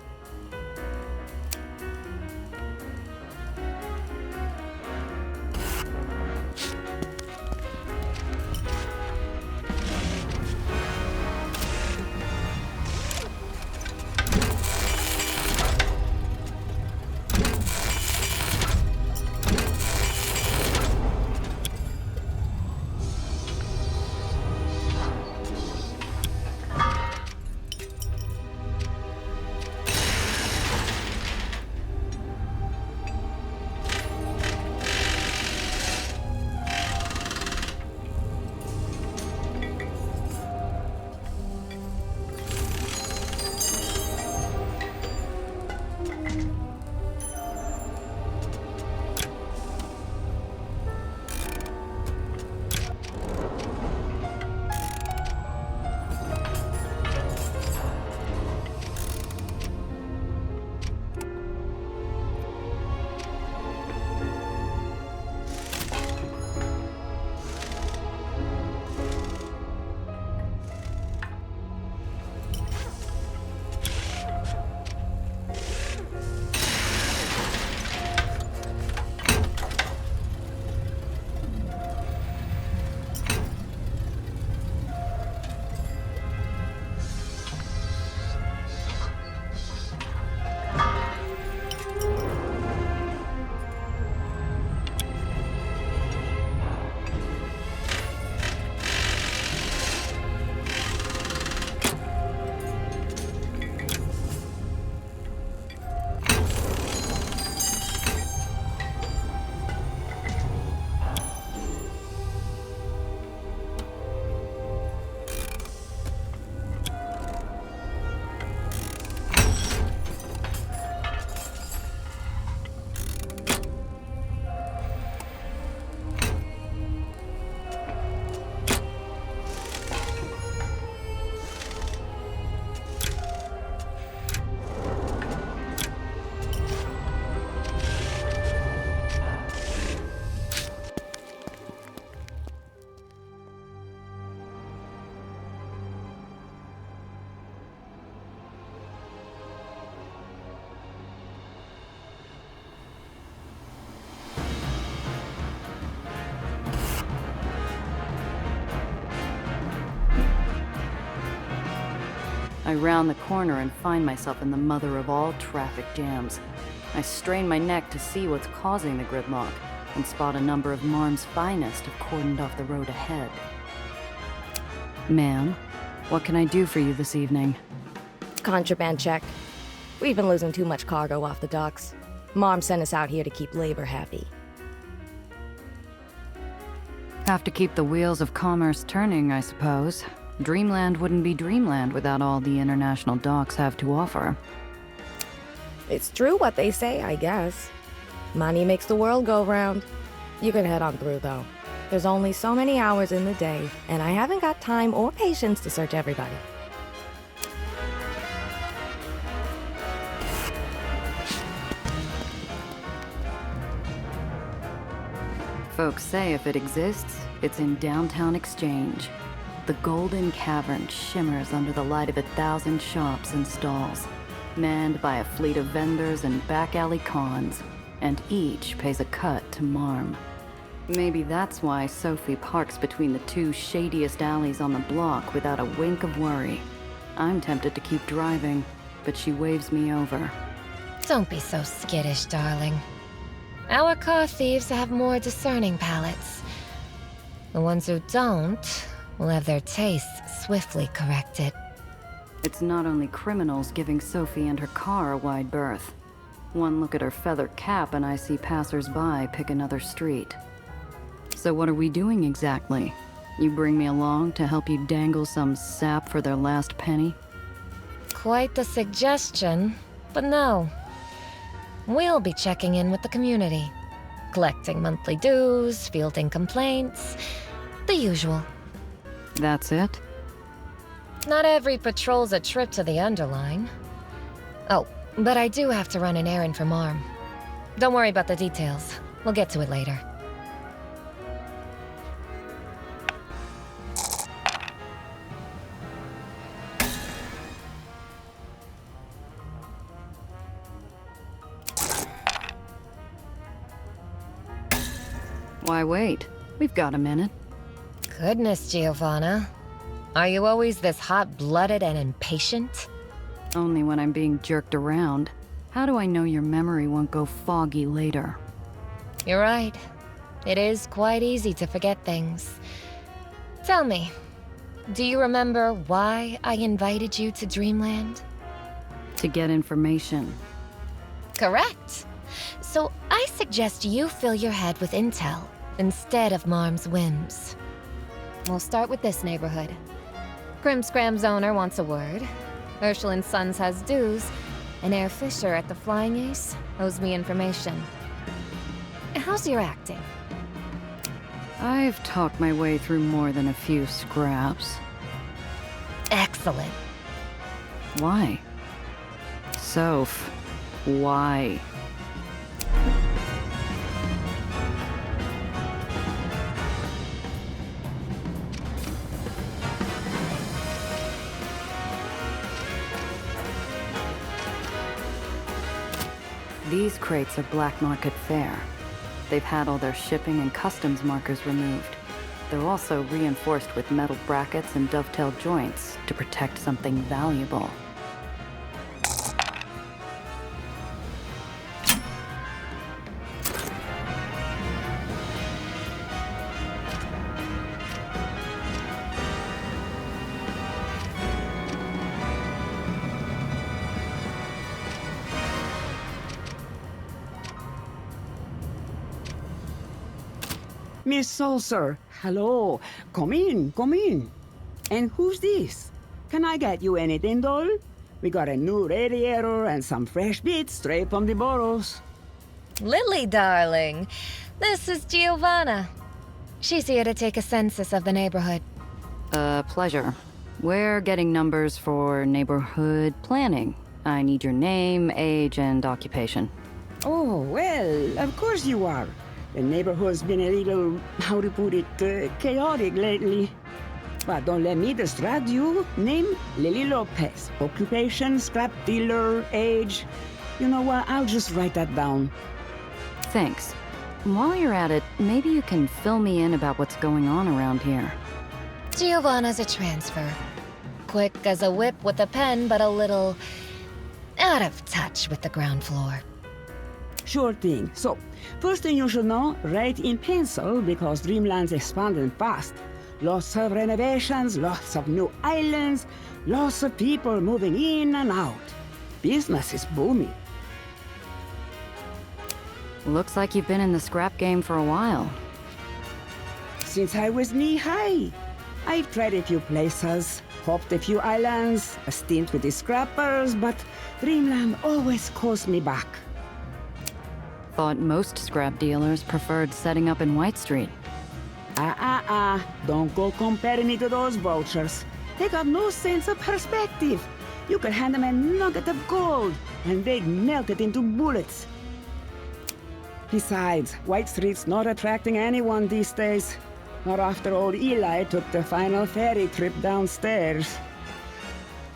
I round the corner and find myself in the mother of all traffic jams. I strain my neck to see what's causing the gridlock and spot a number of Marm's finest have cordoned off the road ahead. Ma'am, what can I do for you this evening? Contraband check. We've been losing too much cargo off the docks. Mom sent us out here to keep labor happy. Have to keep the wheels of commerce turning, I suppose. Dreamland wouldn't be Dreamland without all the international docks have to offer. It's true what they say, I guess. Money makes the world go round. You can head on through, though. There's only so many hours in the day, and I haven't got time or patience to search everybody. Folks say if it exists, it's in downtown Exchange. The golden cavern shimmers under the light of 1,000 shops and stalls, manned by a fleet of vendors and back alley cons, and each pays a cut to Marm. Maybe that's why Sophie parks between the two shadiest alleys on the block without a wink of worry. I'm tempted to keep driving, but she waves me over. Don't be so skittish, darling. Our car thieves have more discerning palates. The ones who don't will have their tastes swiftly corrected. It's not only criminals giving Sophie and her car a wide berth. One look at her feathered cap and I see passers-by pick another street. So what are we doing exactly? You bring me along to help you dangle some sap for their last penny? Quite the suggestion, but no. We'll be checking in with the community, collecting monthly dues, fielding complaints, the usual. That's it? Not every patrol's a trip to the Underline. Oh, but I do have to run an errand for Marm. Don't worry about the details. We'll get to it later. Why wait? We've got a minute. Goodness, Giovanna. Are you always this hot-blooded and impatient? Only when I'm being jerked around. How do I know your memory won't go foggy later? You're right. It is quite easy to forget things. Tell me, do you remember why I invited you to Dreamland? To get information. Correct. So I suggest you fill your head with intel instead of Marm's whims. We'll start with this neighborhood. Grimscram's owner wants a word. Urshel and Sons has dues. And Air Fisher at the Flying Ace owes me information. How's your acting? I've talked my way through more than a few scraps. Excellent. Why? Soph, why? These crates are black market fare. They've had all their shipping and customs markers removed. They're also reinforced with metal brackets and dovetail joints to protect something valuable. Miss Saucer, hello. Come in, come in. And who's this? Can I get you anything, doll? We got a new radiator and some fresh bits straight from the burrows. Lily, darling. This is Giovanna. She's here to take a census of the neighborhood. Pleasure. We're getting numbers for neighborhood planning. I need your name, age, and occupation. Oh, well, of course you are. The neighborhood's been a little, how to put it, chaotic lately. But don't let me distract you. Name, Lily Lopez. Occupation, scrap dealer, age. You know what, I'll just write that down. Thanks. While you're at it, maybe you can fill me in about what's going on around here. Giovanna's a transfer. Quick as a whip with a pen, but a little out of touch with the ground floor. Sure thing. So, first thing you should know, write in pencil because Dreamland's expanding fast. Lots of renovations, lots of new islands, lots of people moving in and out. Business is booming. Looks like you've been in the scrap game for a while. Since I was knee-high, I've tried a few places, hopped a few islands, a stint with the scrappers, but Dreamland always calls me back. Thought most scrap dealers preferred setting up in White Street. Don't go comparing me to those vultures. They got no sense of perspective. You could hand them a nugget of gold, and they'd melt it into bullets. Besides, White Street's not attracting anyone these days. Not after old Eli took the final ferry trip downstairs.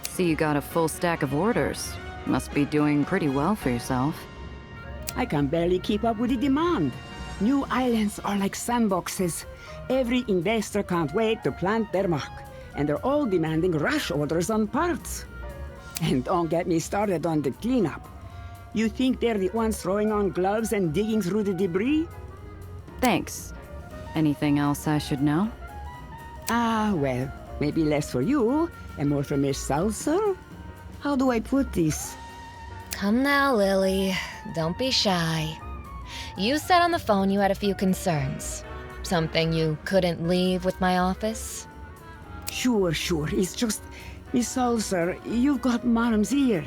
See, you got a full stack of orders. Must be doing pretty well for yourself. I can barely keep up with the demand. New islands are like sandboxes. Every investor can't wait to plant their mark, and they're all demanding rush orders on parts. And don't get me started on the cleanup. You think they're the ones throwing on gloves and digging through the debris? Thanks. Anything else I should know? Well, maybe less for you and more for Miss Seltzer? How do I put this? Come now, Lily. Don't be shy. You said on the phone you had a few concerns. Something you couldn't leave with my office? Sure. It's just, Miss Seltzer, you've got Mom's ear.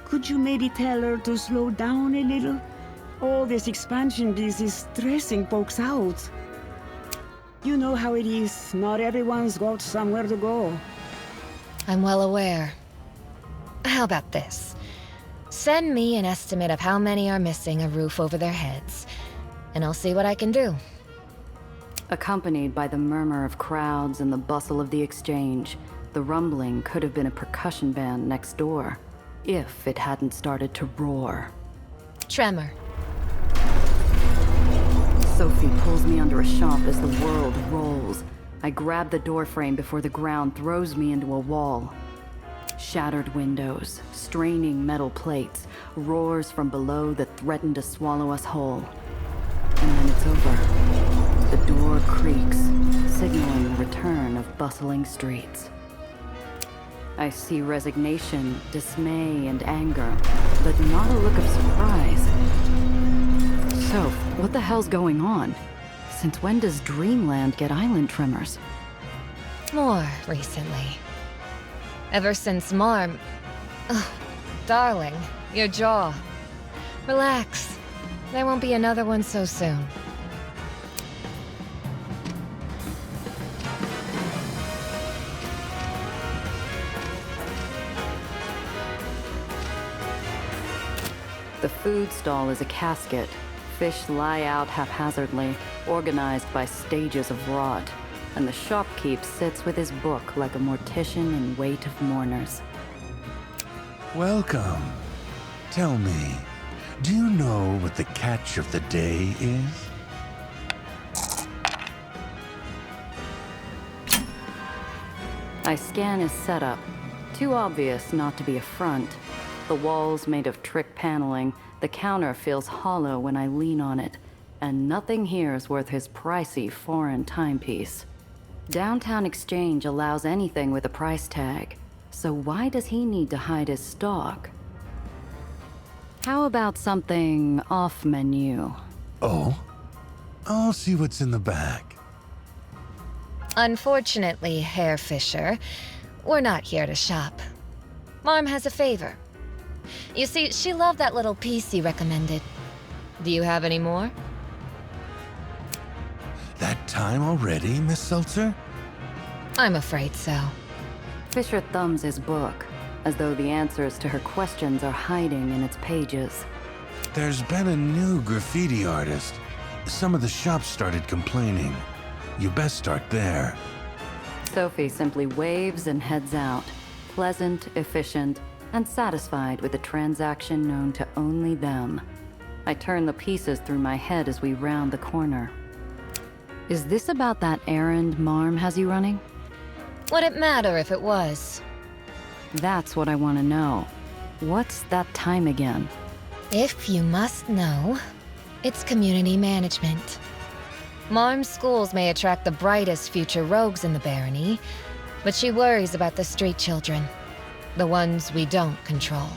Could you maybe tell her to slow down a little? All this expansion biz is stressing folks out. You know how it is. Not everyone's got somewhere to go. I'm well aware. How about this? Send me an estimate of how many are missing a roof over their heads, and I'll see what I can do. Accompanied by the murmur of crowds and the bustle of the exchange, the rumbling could have been a percussion band next door, if it hadn't started to roar. Tremor. Sophie pulls me under a shop as the world rolls. I grab the doorframe before the ground throws me into a wall. Shattered windows, straining metal plates, roars from below that threaten to swallow us whole. And then it's over. The door creaks, signaling the return of bustling streets. I see resignation, dismay, and anger, but not a look of surprise. Soph, what the hell's going on? Since when does Dreamland get island tremors? More recently. Ever since Marm... Oh, darling, your jaw. Relax. There won't be another one so soon. The food stall is a casket. Fish lie out haphazardly, organized by stages of rot. And the shopkeep sits with his book like a mortician in wait of mourners. Welcome. Tell me, do you know what the catch of the day is? I scan his setup. Too obvious not to be a front. The walls made of trick paneling, the counter feels hollow when I lean on it, and nothing here is worth his pricey foreign timepiece. Downtown Exchange allows anything with a price tag, so why does he need to hide his stock? How about something off menu? Oh? I'll see what's in the bag. Unfortunately, Herr Fisher, we're not here to shop. Marm has a favor. You see, she loved that little piece he recommended. Do you have any more? That time already, Miss Seltzer? I'm afraid so. Fisher thumbs his book, as though the answers to her questions are hiding in its pages. There's been a new graffiti artist. Some of the shops started complaining. You best start there. Sophie simply waves and heads out, pleasant, efficient, and satisfied with a transaction known to only them. I turn the pieces through my head as we round the corner. Is this about that errand Marm has you running? Would it matter if it was? That's what I want to know. What's that time again? If you must know, it's community management. Marm's schools may attract the brightest future rogues in the barony, but she worries about the street children. The ones we don't control.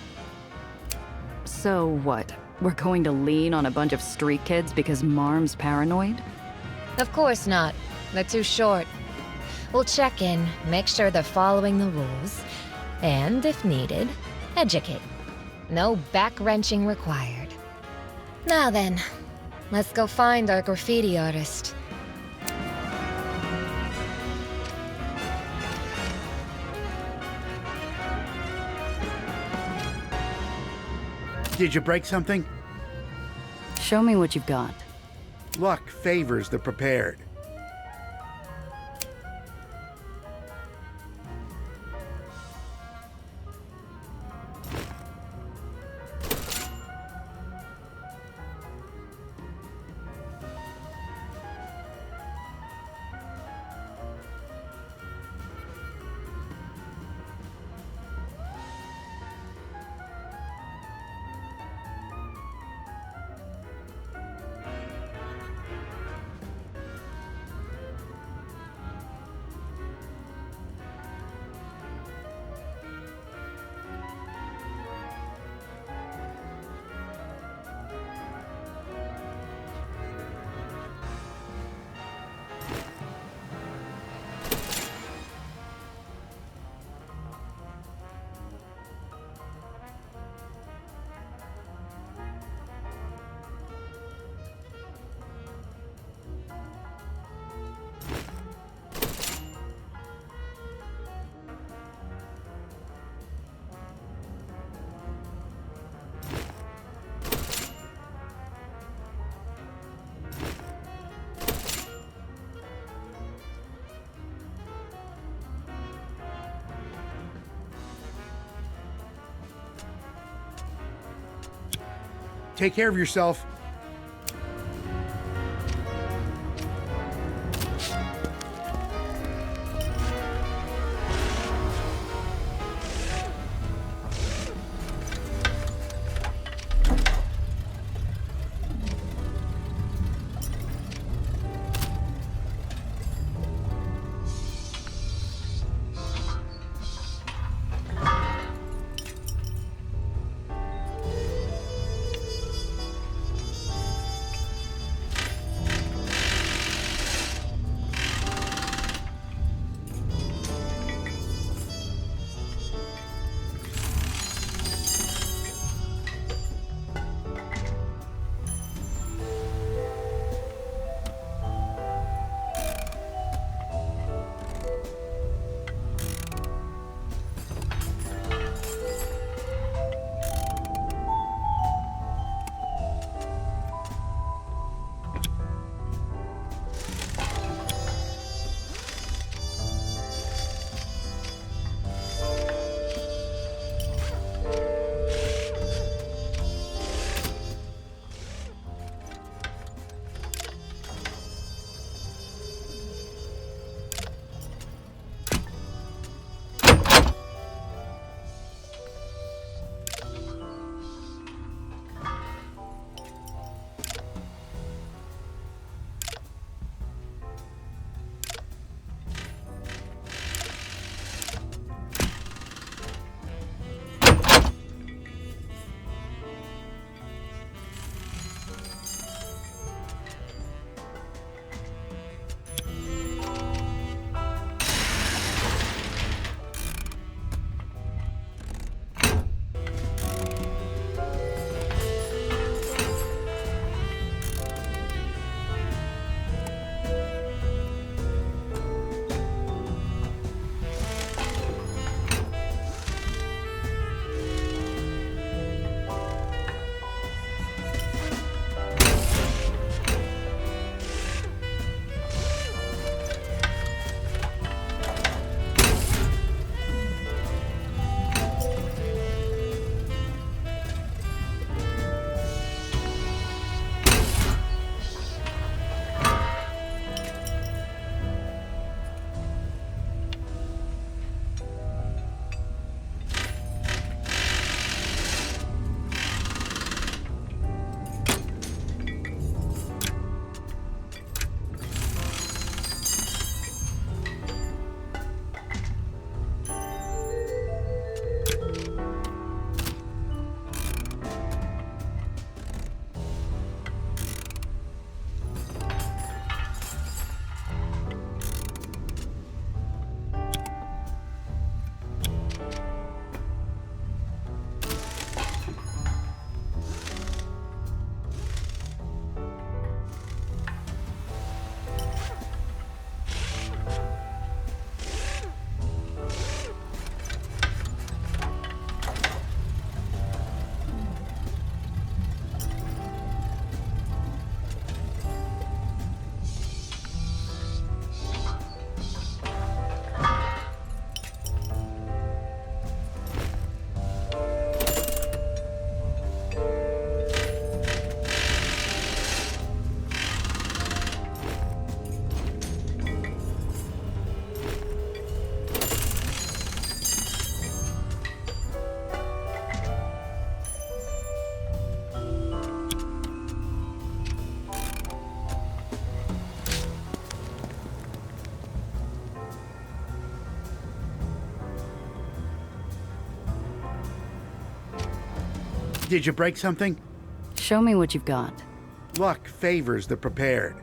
So what? We're going to lean on a bunch of street kids because Marm's paranoid? Of course not. They're too short. We'll check in, make sure they're following the rules, and, if needed, educate. No back-wrenching required. Now then, let's go find our graffiti artist. Did you break something? Show me what you've got. Luck favors the prepared. Take care of yourself. Did you break something? Show me what you've got. Luck favors the prepared.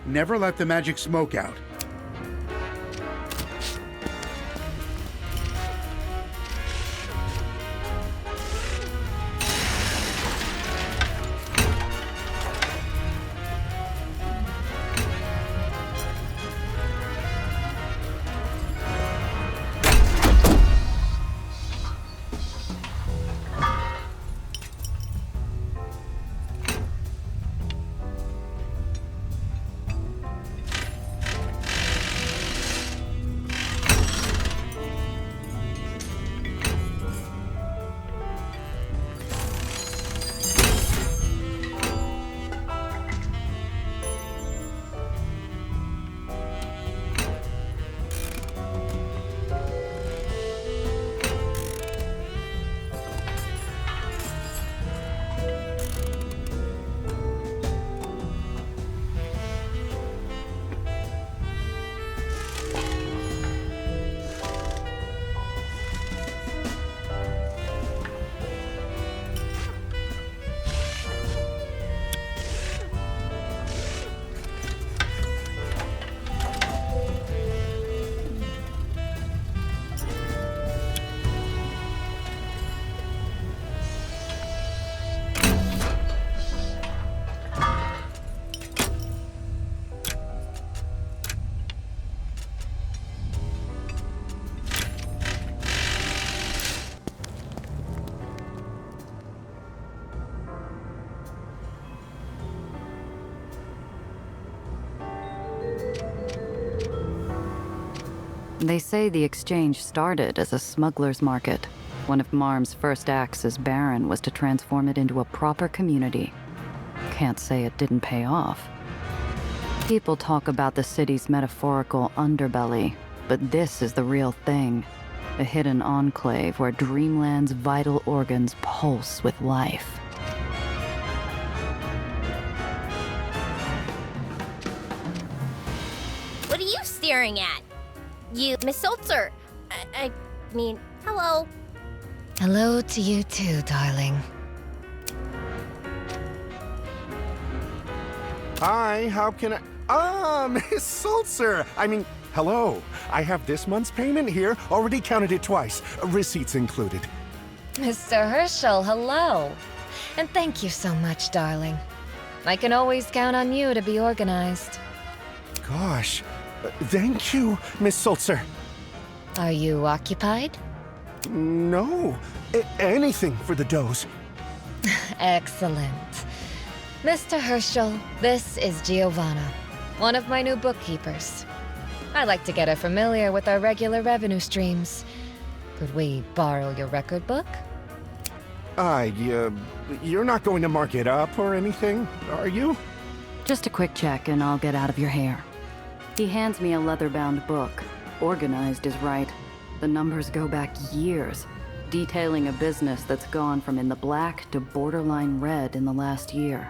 Never let the magic smoke out. They say the exchange started as a smuggler's market. One of Marm's first acts as Baron was to transform it into a proper community. Can't say it didn't pay off. People talk about the city's metaphorical underbelly, but this is the real thing. A hidden enclave where Dreamland's vital organs pulse with life. What are you staring at? You, Miss Sulzer. I mean, hello. Hello to you too, darling. Hi, how can I... Ah, Miss Sulzer! I mean, hello. I have this month's payment here. Already counted it twice. Receipts included. Mr. Herschel, hello. And thank you so much, darling. I can always count on you to be organized. Gosh, thank you, Miss Sulzer. Are you occupied? No, anything for the doze. Excellent. Mr. Herschel, this is Giovanna, one of my new bookkeepers. I like to get her familiar with our regular revenue streams. Could we borrow your record book? You're not going to mark it up or anything, are you? Just a quick check and I'll get out of your hair. He hands me a leather-bound book. Organized is right. The numbers go back years, detailing a business that's gone from in the black to borderline red in the last year.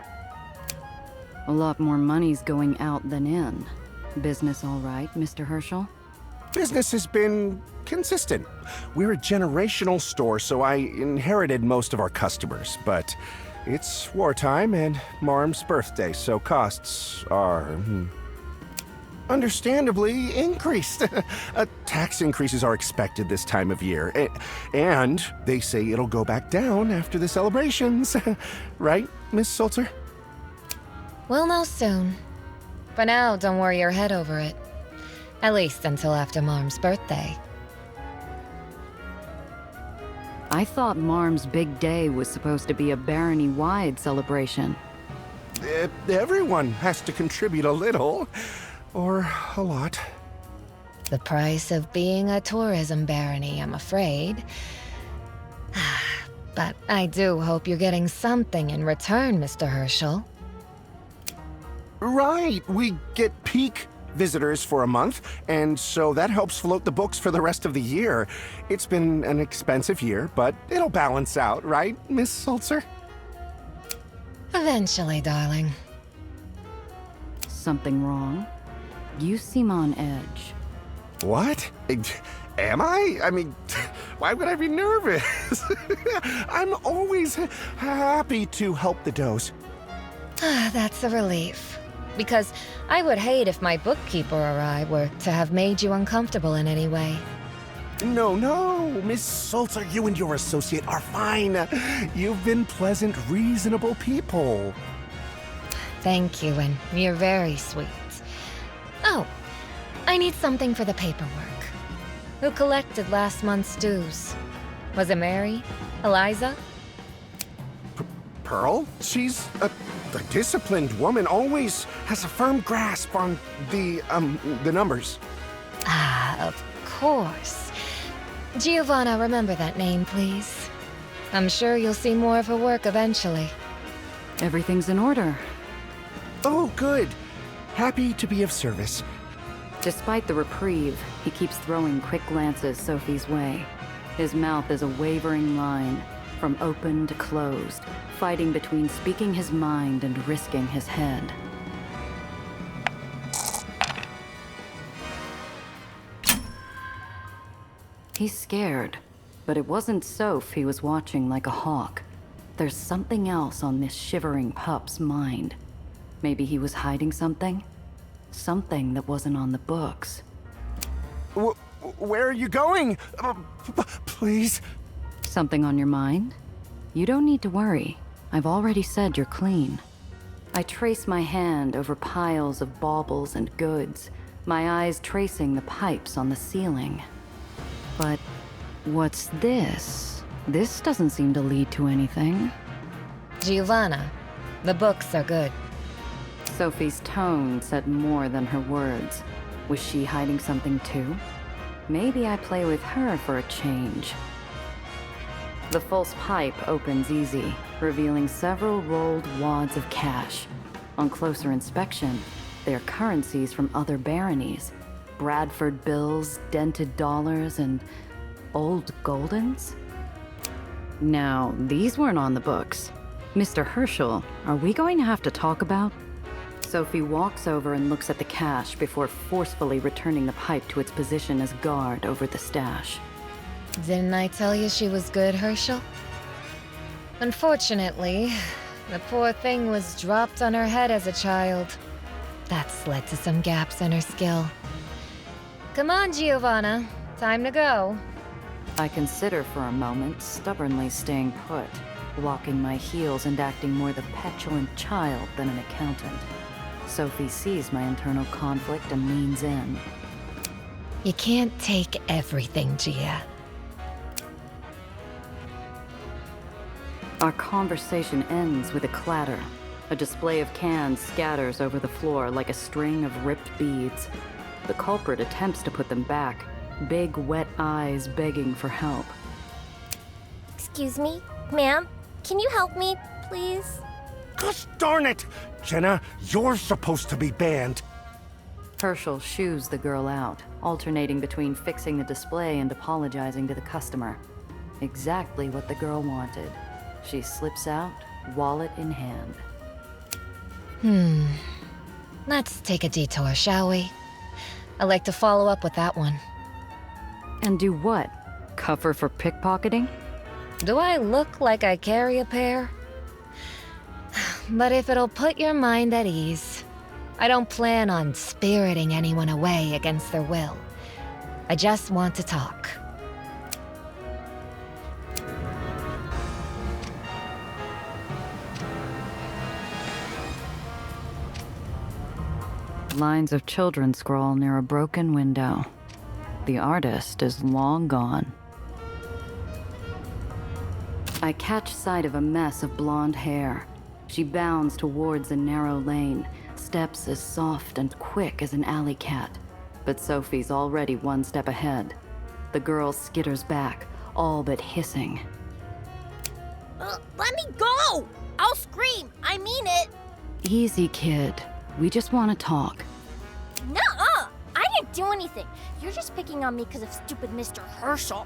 A lot more money's going out than in. Business all right, Mr. Herschel? Business has been consistent. We're a generational store, so I inherited most of our customers, but it's wartime and Marm's birthday, so costs are... understandably increased. Tax increases are expected this time of year, and they say it'll go back down after the celebrations. Right, Miss Sulzer? We'll know soon. For now, don't worry your head over it. At least until after Marm's birthday. I thought Marm's big day was supposed to be a barony-wide celebration. Everyone has to contribute a little. Or a lot. The price of being a tourism barony, I'm afraid. But I do hope you're getting something in return, Mr. Herschel. Right, we get peak visitors for a month, and so that helps float the books for the rest of the year. It's been an expensive year, but it'll balance out, right, Miss Sulzer? Eventually, darling. Something wrong? You seem on edge. What? Am I? I mean, why would I be nervous? I'm always happy to help the does. That's a relief. Because I would hate if my bookkeeper or I were to have made you uncomfortable in any way. No, Miss Sulzer, you and your associate are fine. You've been pleasant, reasonable people. Thank you, and you're very sweet. Oh, I need something for the paperwork. Who collected last month's dues? Was it Mary? Eliza? Pearl? She's a disciplined woman, always has a firm grasp on the numbers. Ah, of course. Giovanna, remember that name, please. I'm sure you'll see more of her work eventually. Everything's in order. Oh, good. Happy to be of service. Despite the reprieve, he keeps throwing quick glances Sophie's way. His mouth is a wavering line, from open to closed, fighting between speaking his mind and risking his head. He's scared, but it wasn't Soph he was watching like a hawk. There's something else on this shivering pup's mind. Maybe he was hiding something? Something that wasn't on the books. Where are you going? Please? Something on your mind? You don't need to worry. I've already said you're clean. I trace my hand over piles of baubles and goods, my eyes tracing the pipes on the ceiling. But what's this? This doesn't seem to lead to anything. Giovanna, the books are good. Sophie's tone said more than her words. Was she hiding something too? Maybe I play with her for a change. The false pipe opens easy, revealing several rolled wads of cash. On closer inspection, they're currencies from other baronies. Bradford bills, dented dollars, and old goldens? Now, these weren't on the books. Mr. Herschel, are we going to have to talk about? Sophie walks over and looks at the cash before forcefully returning the pipe to its position as guard over the stash. Didn't I tell you she was good, Herschel? Unfortunately, the poor thing was dropped on her head as a child. That's led to some gaps in her skill. Come on, Giovanna. Time to go. I consider for a moment, stubbornly staying put, locking my heels and acting more the petulant child than an accountant. Sophie sees my internal conflict and leans in. You can't take everything, Gia. Our conversation ends with a clatter. A display of cans scatters over the floor like a string of ripped beads. The culprit attempts to put them back, big wet eyes begging for help. Excuse me, ma'am? Can you help me, please? Gosh darn it! Jenna, you're supposed to be banned. Herschel shoos the girl out, alternating between fixing the display and apologizing to the customer. Exactly what the girl wanted. She slips out, wallet in hand. Let's take a detour, shall we? I'd like to follow up with that one. And do what? Cover for pickpocketing? Do I look like I carry a pair? But if it'll put your mind at ease, I don't plan on spiriting anyone away against their will. I just want to talk. Lines of children scroll near a broken window. The artist is long gone. I catch sight of a mess of blonde hair. She bounds towards a narrow lane, steps as soft and quick as an alley cat. But Sophie's already one step ahead. The girl skitters back, all but hissing. Let me go! I'll scream! I mean it! Easy, kid. We just want to talk. Nuh-uh! do anything. You're just picking on me because of stupid Mr. Herschel.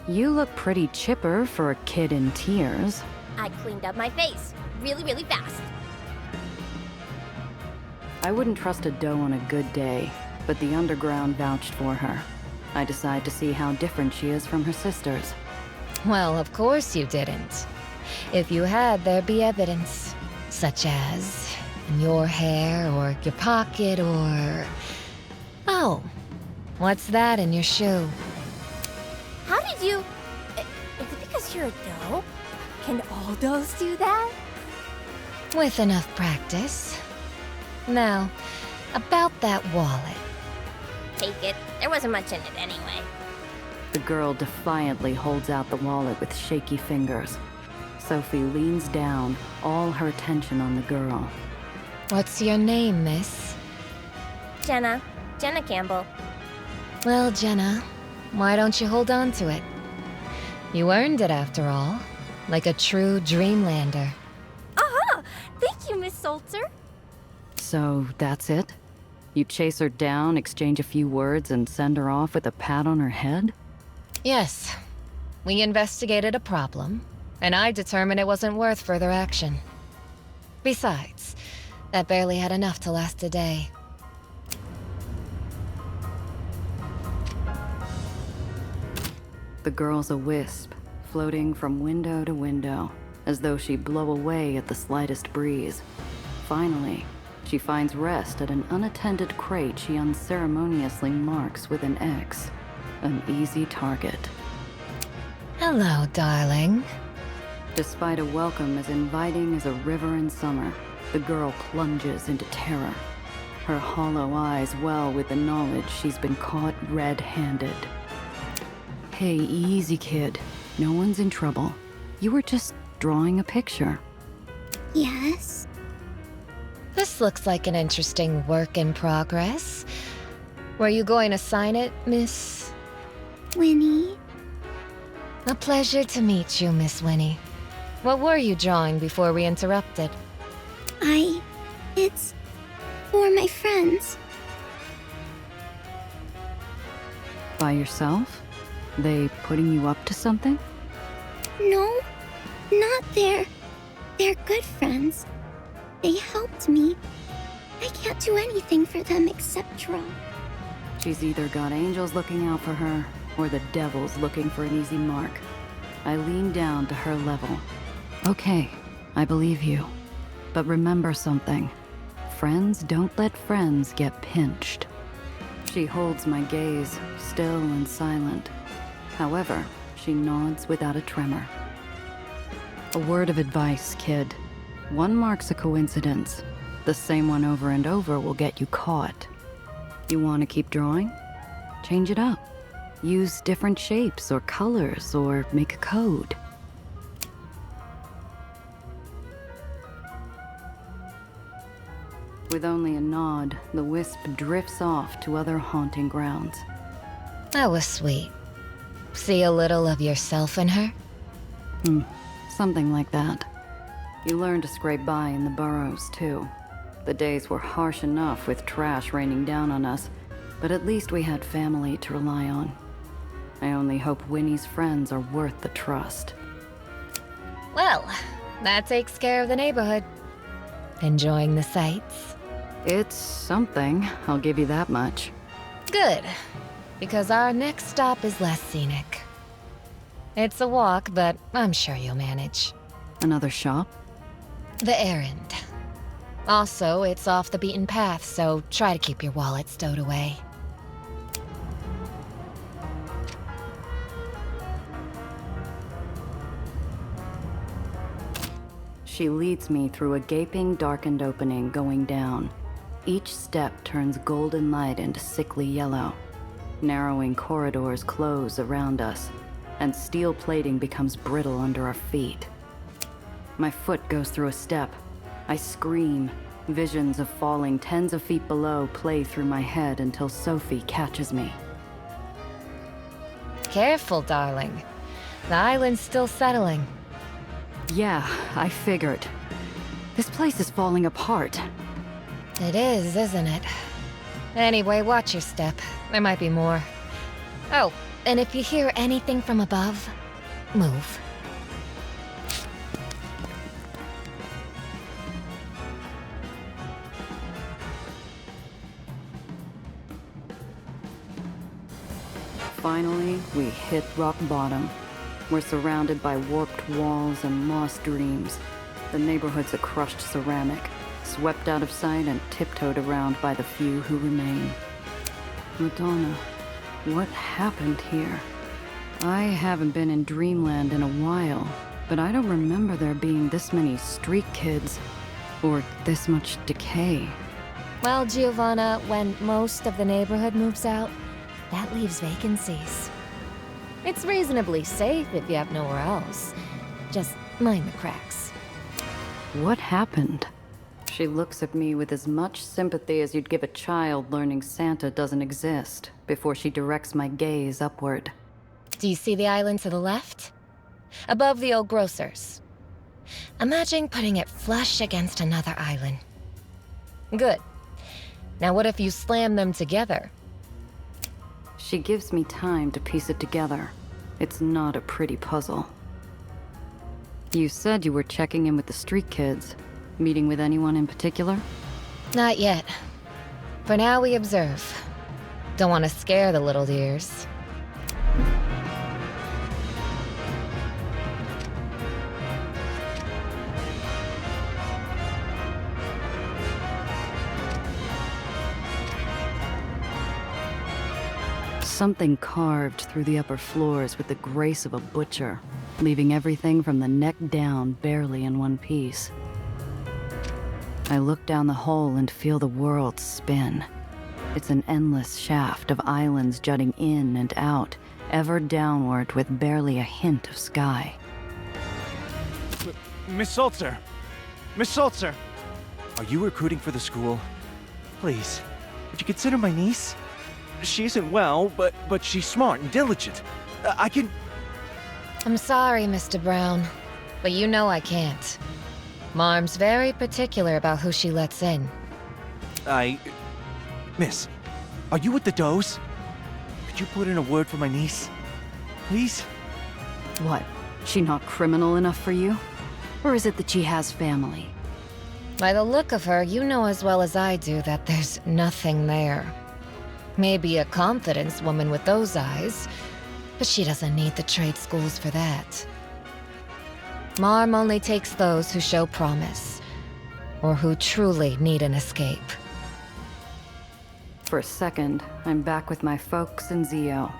You look pretty chipper for a kid in tears. I cleaned up my face really, really fast. I wouldn't trust a doe on a good day, but the underground vouched for her. I decide to see how different she is from her sisters. Well, of course you didn't. If you had, there'd be evidence. Such as in your hair, or your pocket, or... Oh, what's that in your shoe? How did you... Is it because you're a doe? Can all does do that? With enough practice. Now, about that wallet. Take it. There wasn't much in it anyway. The girl defiantly holds out the wallet with shaky fingers. Sophie leans down, all her attention on the girl. What's your name, miss? Jenna. Jenna Campbell. Well, Jenna, why don't you hold on to it? You earned it after all, like a true Dreamlander. Aha! Thank you, Miss Salter. So, that's it? You chase her down, exchange a few words, and send her off with a pat on her head? Yes. We investigated a problem, and I determined it wasn't worth further action. Besides, that barely had enough to last a day. The girl's a wisp, floating from window to window, as though she'd blow away at the slightest breeze. Finally, she finds rest at an unattended crate she unceremoniously marks with an X. An easy target. Hello, darling. Despite a welcome as inviting as a river in summer, the girl plunges into terror. Her hollow eyes well with the knowledge she's been caught red-handed. Hey, easy, kid. No one's in trouble. You were just drawing a picture. Yes? This looks like an interesting work in progress. Were you going to sign it, Miss... Winnie? A pleasure to meet you, Miss Winnie. What were you drawing before we interrupted? It's... for my friends. By yourself? They putting you up to something? No, not they're good friends. They helped me. I can't do anything for them except draw. She's either got angels looking out for her, or the devil's looking for an easy mark. I lean down to her level. Okay, I believe you. But remember something. Friends don't let friends get pinched. She holds my gaze, still and silent. However, she nods without a tremor. A word of advice, kid. One mark's a coincidence. The same one over and over will get you caught. You want to keep drawing? Change it up. Use different shapes or colors, or make a code. With only a nod, the wisp drifts off to other haunting grounds. That was sweet. See a little of yourself in her? Something like that. You learn to scrape by in the burrows, too. The days were harsh enough with trash raining down on us, but at least we had family to rely on. I only hope Winnie's friends are worth the trust. Well, that takes care of the neighborhood. Enjoying the sights? It's something, I'll give you that much. Good, because our next stop is less scenic. It's a walk, but I'm sure you'll manage. Another shop? The errand. Also, it's off the beaten path, so try to keep your wallet stowed away. She leads me through a gaping, darkened opening going down. Each step turns golden light into sickly yellow. Narrowing corridors close around us, and steel plating becomes brittle under our feet. My foot goes through a step. I scream. Visions of falling tens of feet below play through my head until Sophie catches me. Careful, darling. The island's still settling. Yeah, I figured. This place is falling apart. It is, isn't it? Anyway, watch your step. There might be more. Oh, and if you hear anything from above, move. Finally, we hit rock bottom. We're surrounded by warped walls and lost dreams. The neighborhood's a crushed ceramic, swept out of sight and tiptoed around by the few who remain. Madonna, what happened here? I haven't been in Dreamland in a while, but I don't remember there being this many street kids, or this much decay. Well, Giovanna, when most of the neighborhood moves out, that leaves vacancies. It's reasonably safe if you have nowhere else. Just mind the cracks. What happened? She looks at me with as much sympathy as you'd give a child learning Santa doesn't exist before she directs my gaze upward. Do you see the island to the left? Above the old grocer's. Imagine putting it flush against another island. Good. Now what if you slam them together? She gives me time to piece it together. It's not a pretty puzzle. You said you were checking in with the street kids. Meeting with anyone in particular? Not yet. For now, we observe. Don't want to scare the little dears. Something carved through the upper floors with the grace of a butcher, leaving everything from the neck down barely in one piece. I look down the hole and feel the world spin. It's an endless shaft of islands jutting in and out, ever downward with barely a hint of sky. Miss Salter! Miss Salter! Are you recruiting for the school? Please, would you consider my niece? She isn't well, but she's smart and diligent. I can... I'm sorry, Mr. Brown, but you know I can't. Marm's very particular about who she lets in. Miss, are you with the Does? Could you put in a word for my niece? Please? What? She not criminal enough for you? Or is it that she has family? By the look of her, you know as well as I do that there's nothing there. Maybe a confidence woman with those eyes, but she doesn't need the trade schools for that. Marm only takes those who show promise, or who truly need an escape. For a second, I'm back with my folks and Zio.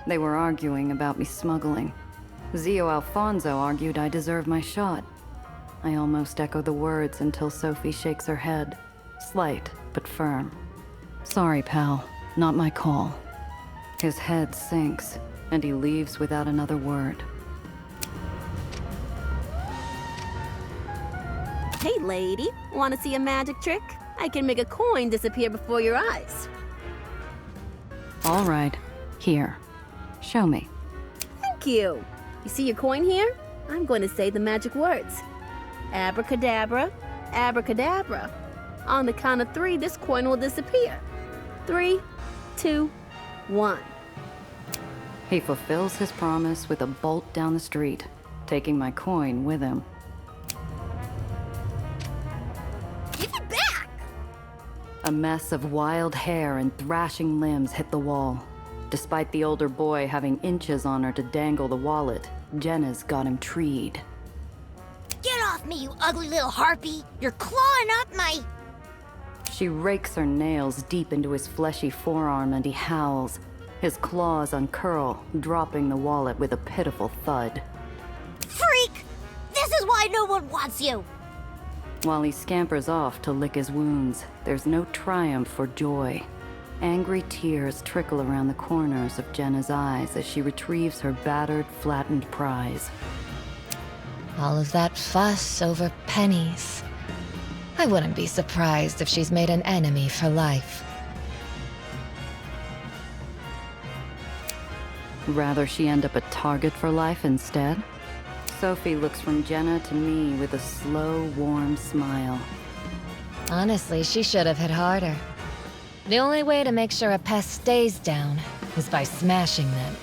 They were arguing about me smuggling. Zio Alfonso argued I deserve my shot. I almost echo the words until Sophie shakes her head, slight but firm. Sorry, pal. Not my call. His head sinks, and he leaves without another word. Hey, lady. Want to see a magic trick? I can make a coin disappear before your eyes. All right. Here. Show me. Thank you. You see your coin here? I'm going to say the magic words. Abracadabra, abracadabra. On the count of 3, this coin will disappear. 3, 2, 1. He fulfills his promise with a bolt down the street, taking my coin with him. Give it back! A mess of wild hair and thrashing limbs hit the wall. Despite the older boy having inches on her to dangle the wallet, Jenna's got him treed. Get off me, you ugly little harpy! You're clawing up my... She rakes her nails deep into his fleshy forearm and he howls. His claws uncurl, dropping the wallet with a pitiful thud. Freak! This is why no one wants you! While he scampers off to lick his wounds, there's no triumph or joy. Angry tears trickle around the corners of Jenna's eyes as she retrieves her battered, flattened prize. All of that fuss over pennies. I wouldn't be surprised if she's made an enemy for life. Rather she end up a target for life instead? Sophie looks from Jenna to me with a slow, warm smile. Honestly, she should have hit harder. The only way to make sure a pest stays down is by smashing them.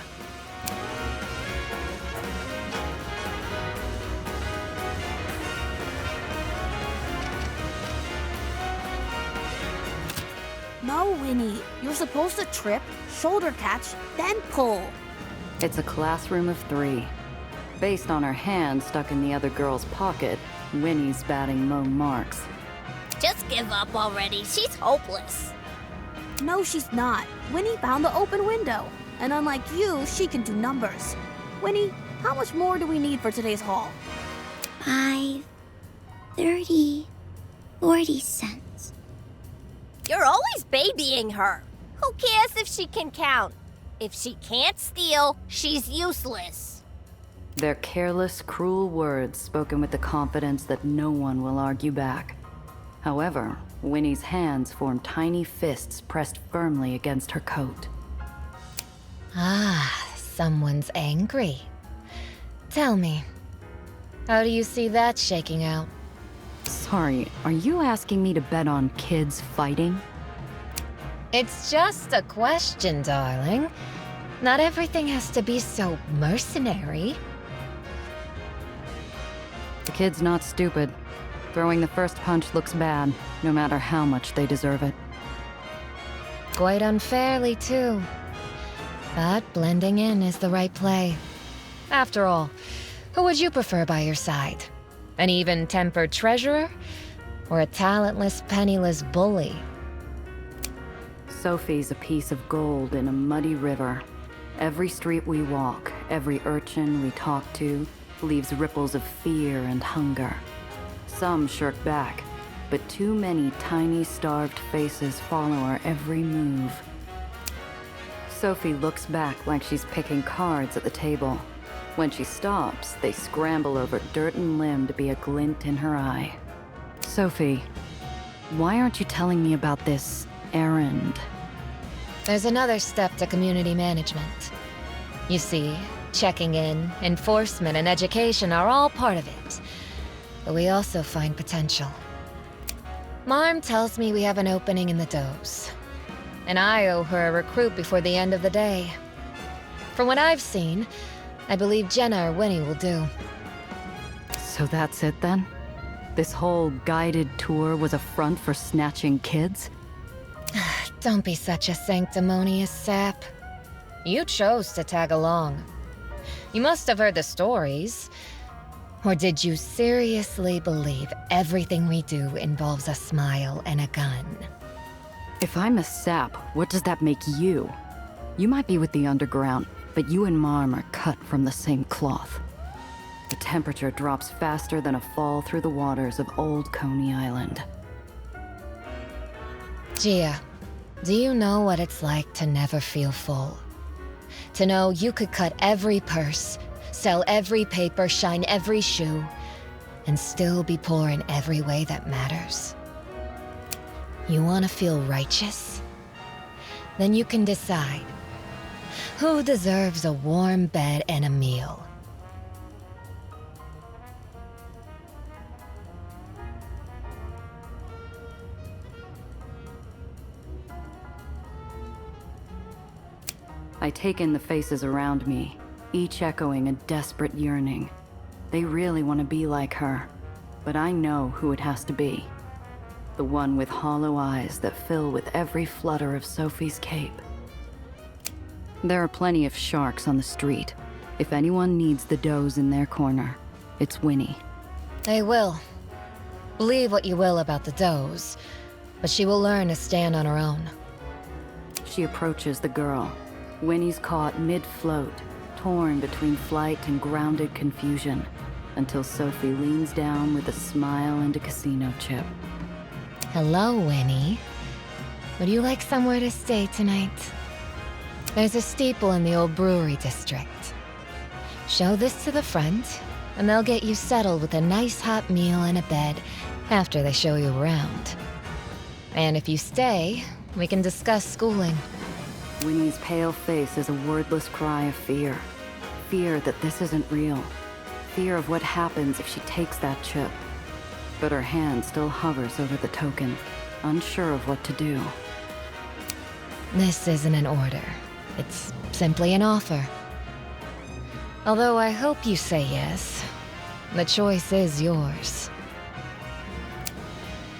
No, Winnie. You're supposed to trip, shoulder catch, then pull. It's a classroom of 3. Based on her hand stuck in the other girl's pocket, Winnie's batting low marks. Just give up already. She's hopeless. No, she's not. Winnie found the open window. And unlike you, she can do numbers. Winnie, how much more do we need for today's haul? 5, 30, 40 cents. You're always babying her. Who cares if she can count? If she can't steal, she's useless. They're careless, cruel words spoken with the confidence that no one will argue back. However, Winnie's hands form tiny fists pressed firmly against her coat. Ah, someone's angry. Tell me, how do you see that shaking out? Sorry, are you asking me to bet on kids fighting? It's just a question, darling. Not everything has to be so mercenary. The kid's not stupid. Throwing the first punch looks bad, no matter how much they deserve it. Quite unfairly, too. But blending in is the right play. After all, who would you prefer by your side? An even-tempered treasurer? Or a talentless, penniless bully? Sophie's a piece of gold in a muddy river. Every street we walk, every urchin we talk to, leaves ripples of fear and hunger. Some shirk back, but too many tiny, starved faces follow her every move. Sophie looks back like she's picking cards at the table. When she stops, they scramble over dirt and limb to be a glint in her eye. Sophie, why aren't you telling me about this errand? There's another step to community management. You see, checking in, enforcement, and education are all part of it. But we also find potential. Marm tells me we have an opening in the Does. And I owe her a recruit before the end of the day. From what I've seen, I believe Jenna or Winnie will do. So that's it then? This whole guided tour was a front for snatching kids? Don't be such a sanctimonious sap. You chose to tag along. You must have heard the stories. Or did you seriously believe everything we do involves a smile and a gun? If I'm a sap, what does that make you? You might be with the underground, but you and Marm are cut from the same cloth. The temperature drops faster than a fall through the waters of Old Coney Island. Gia, do you know what it's like to never feel full? To know you could cut every purse, sell every paper, shine every shoe, and still be poor in every way that matters. You want to feel righteous? Then you can decide. Who deserves a warm bed and a meal? I take in the faces around me, each echoing a desperate yearning. They really want to be like her, but I know who it has to be. The one with hollow eyes that fill with every flutter of Sophie's cape. There are plenty of sharks on the street. If anyone needs the does in their corner, it's Winnie. They will. Believe what you will about the does, but she will learn to stand on her own. She approaches the girl. Winnie's caught mid-float, torn between flight and grounded confusion, until Sophie leans down with a smile and a casino chip. Hello, Winnie. Would you like somewhere to stay tonight? There's a steeple in the old brewery district. Show this to the front, and they'll get you settled with a nice hot meal and a bed after they show you around. And if you stay, we can discuss schooling. Winnie's pale face is a wordless cry of fear. Fear that this isn't real. fear of what happens if she takes that chip. But her hand still hovers over the token, unsure of what to do. This isn't an order. It's simply an offer. Although I hope you say yes. The choice is yours.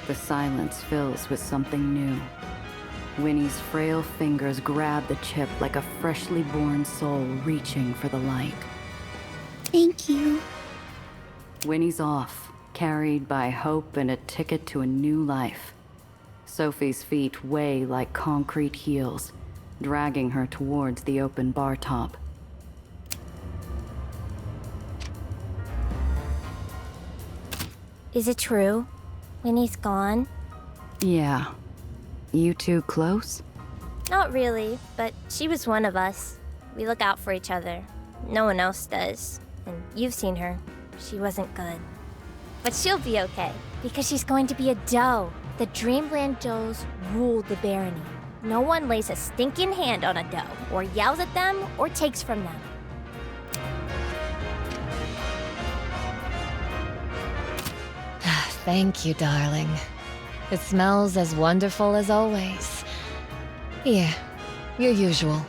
The silence fills with something new. Winnie's frail fingers grab the chip like a freshly born soul reaching for the light. Thank you. Winnie's off, carried by hope and a ticket to a new life. Sophie's feet weigh like concrete heels, dragging her towards the open bar top. Is it true? Winnie's gone? Yeah. You two close? Not really, but she was one of us. We look out for each other. No one else does. And you've seen her. She wasn't good. But she'll be okay, because she's going to be a doe. The Dreamland does rule the barony. No one lays a stinking hand on a doe, or yells at them, or takes from them. Thank you, darling. It smells as wonderful as always. Here, your usual.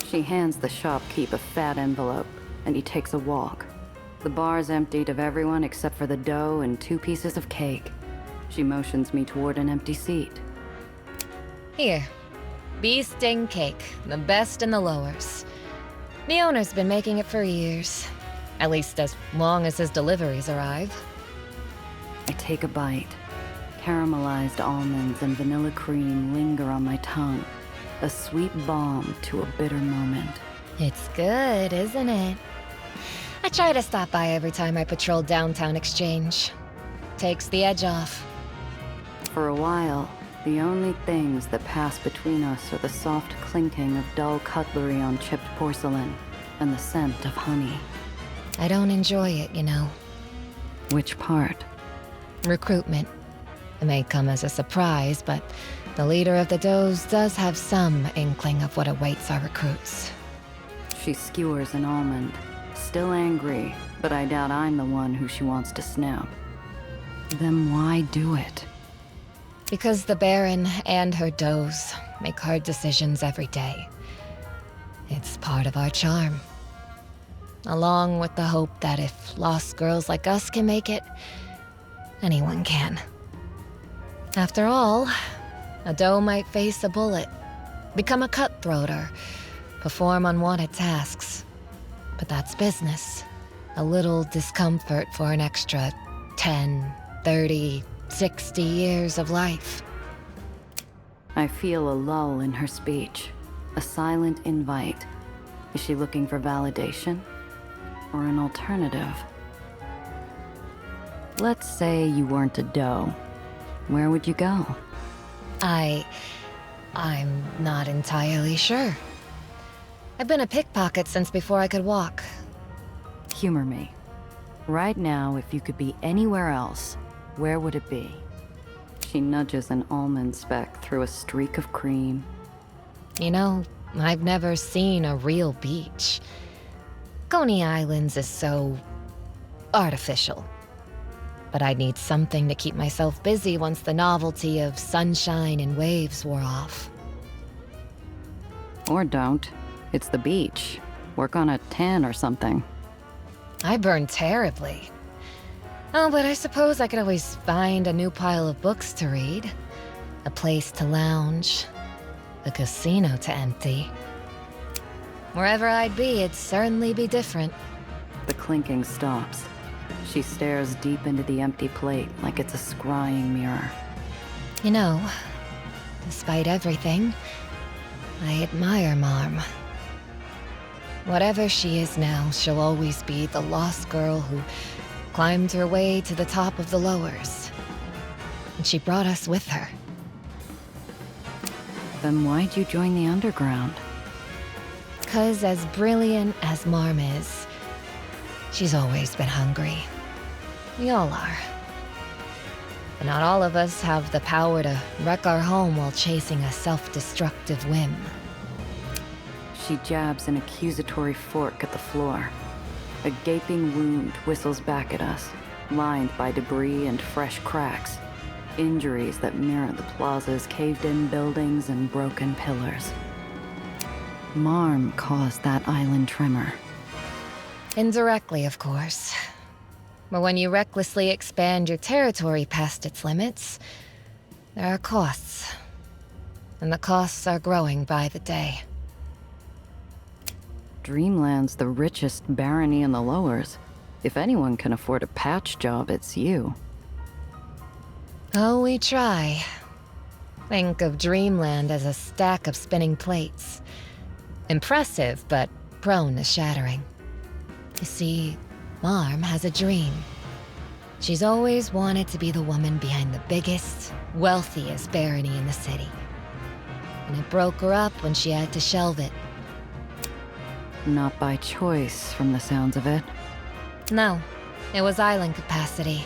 She hands the shopkeep a fat envelope, and he takes a walk. The bar's emptied of everyone except for the dough and 2 pieces of cake. She motions me toward an empty seat. Here. Bee sting cake, the best in the lowers. The owner's been making it for years. At least as long as his deliveries arrive. I take a bite. Caramelized almonds and vanilla cream linger on my tongue. A sweet balm to a bitter moment. It's good, isn't it? I try to stop by every time I patrol downtown Exchange. Takes the edge off. For a while, the only things that pass between us are the soft clinking of dull cutlery on chipped porcelain and the scent of honey. I don't enjoy it, you know. Which part? Recruitment. It may come as a surprise, but the leader of the does does have some inkling of what awaits our recruits. She skewers an almond, still angry, but I doubt I'm the one who she wants to snap. Then why do it? Because the Baron and her does make hard decisions every day. It's part of our charm. Along with the hope that if lost girls like us can make it, anyone can. After all, a doe might face a bullet, become a cutthroat, or perform unwanted tasks. But that's business. A little discomfort for an extra 10, 30, 60 years of life. I feel a lull in her speech, a silent invite. Is she looking for validation or an alternative? Let's say you weren't a doe. Where would you go? I'm not entirely sure. I've been a pickpocket since before I could walk. Humor me. Right now, if you could be anywhere else, where would it be? She nudges an almond speck through a streak of cream. You know, I've never seen a real beach. Coney Islands is so artificial. But I'd need something to keep myself busy once the novelty of sunshine and waves wore off. Or don't. It's the beach. Work on a tan or something. I burn terribly. Oh, but I suppose I could always find a new pile of books to read. A place to lounge. A casino to empty. Wherever I'd be, it'd certainly be different. The clinking stops. She stares deep into the empty plate like it's a scrying mirror. You know, despite everything, I admire Marm. Whatever she is now, she'll always be the lost girl who climbed her way to the top of the lowers. And she brought us with her. Then why'd you join the underground? 'Cause as brilliant as Marm is, she's always been hungry. We all are. But not all of us have the power to wreck our home while chasing a self-destructive whim. She jabs an accusatory fork at the floor. A gaping wound whistles back at us, lined by debris and fresh cracks. Injuries that mirror the plaza's caved-in buildings and broken pillars. Marm caused that island tremor. Indirectly, of course. But when you recklessly expand your territory past its limits, there are costs. And the costs are growing by the day. Dreamland's the richest barony in the lowers. If anyone can afford a patch job, it's you. Oh, we try. Think of Dreamland as a stack of spinning plates. Impressive, but prone to shattering. You see, Marm has a dream. She's always wanted to be the woman behind the biggest, wealthiest barony in the city. And it broke her up when she had to shelve it. Not by choice, from the sounds of it. No, it was island capacity.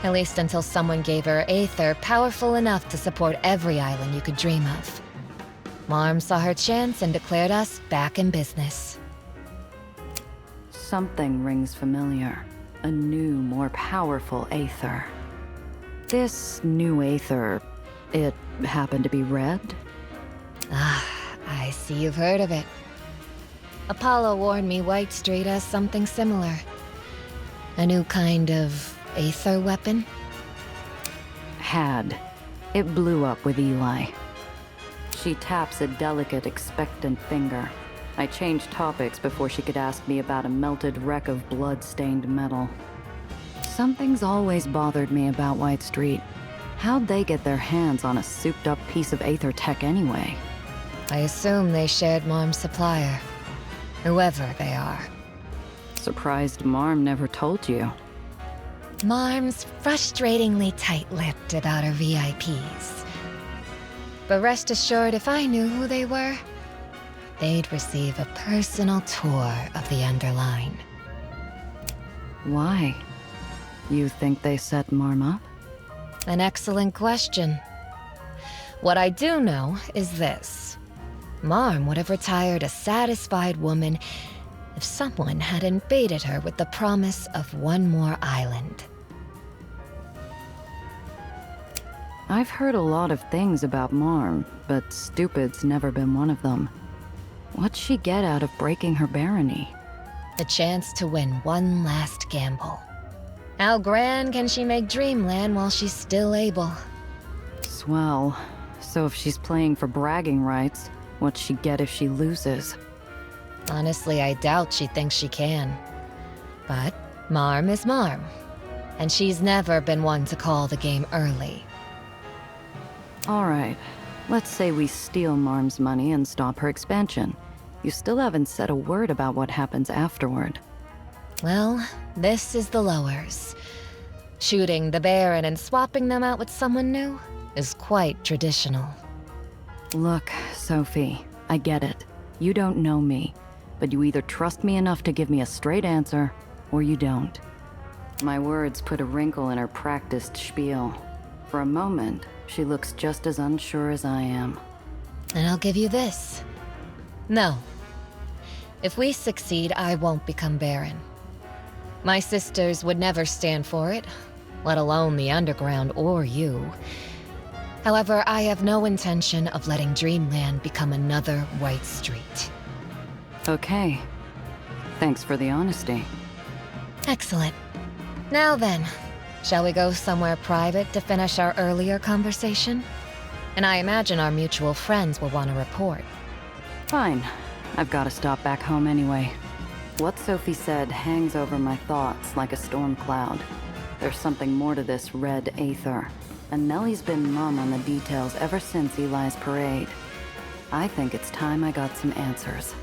At least until someone gave her Aether powerful enough to support every island you could dream of. Marm saw her chance and declared us back in business. Something rings familiar. A new, more powerful Aether. This new Aether, it happened to be red? Ah, I see you've heard of it. Apollo warned me White Street has something similar. A new kind of Aether weapon? Had. It blew up with Eli. She taps a delicate, expectant finger. I changed topics before she could ask me about a melted wreck of blood-stained metal. Something's always bothered me about White Street. How'd they get their hands on a souped-up piece of Aether tech anyway? I assume they shared Marm's supplier. Whoever they are. Surprised Marm never told you. Marm's frustratingly tight-lipped about her VIPs. But rest assured, if I knew who they were, they'd receive a personal tour of the Underline. Why? You think they set Marm up? An excellent question. What I do know is this. Marm would have retired a satisfied woman if someone hadn't baited her with the promise of one more island. I've heard a lot of things about Marm, but stupid's never been one of them. What'd she get out of breaking her barony? The chance to win one last gamble. How grand can she make Dreamland while she's still able? Swell. So if she's playing for bragging rights, what'd she get if she loses? Honestly, I doubt she thinks she can. But Marm is Marm. And she's never been one to call the game early. Alright. Let's say we steal Marm's money and stop her expansion. You still haven't said a word about what happens afterward. Well, this is the lowers. Shooting the Baron and swapping them out with someone new is quite traditional. Look, Sophie, I get it. You don't know me, but you either trust me enough to give me a straight answer, or you don't. My words put a wrinkle in her practiced spiel. For a moment, she looks just as unsure as I am. And I'll give you this. No. If we succeed, I won't become Baron. My sisters would never stand for it, let alone the Underground or you. However, I have no intention of letting Dreamland become another White Street. Okay. Thanks for the honesty. Excellent. Now then, shall we go somewhere private to finish our earlier conversation? And I imagine our mutual friends will want to report. Fine. I've got to stop back home anyway. What Sophie said hangs over my thoughts like a storm cloud. There's something more to this red Aether. And Nellie's been mum on the details ever since Eli's parade. I think it's time I got some answers.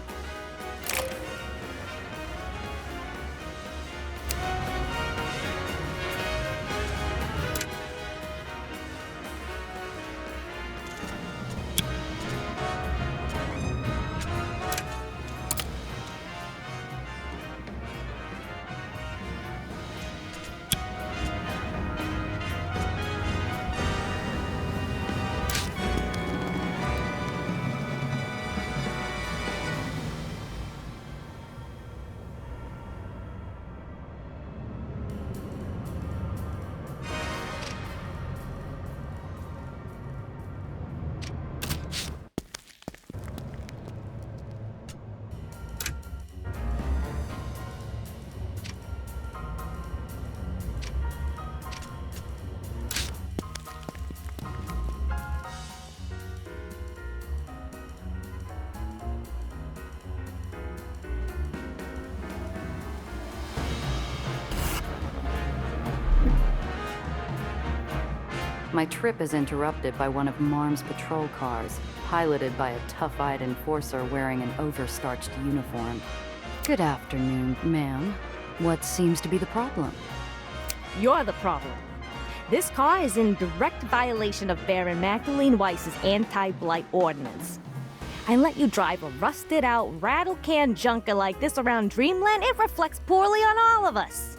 My trip is interrupted by one of Marm's patrol cars, piloted by a tough-eyed enforcer wearing an overstarched uniform. Good afternoon, ma'am. What seems to be the problem? You're the problem. This car is in direct violation of Baron Magdalene Weiss's anti-blight ordinance. I let you drive a rusted-out, rattle-can junker like this around Dreamland. It reflects poorly on all of us.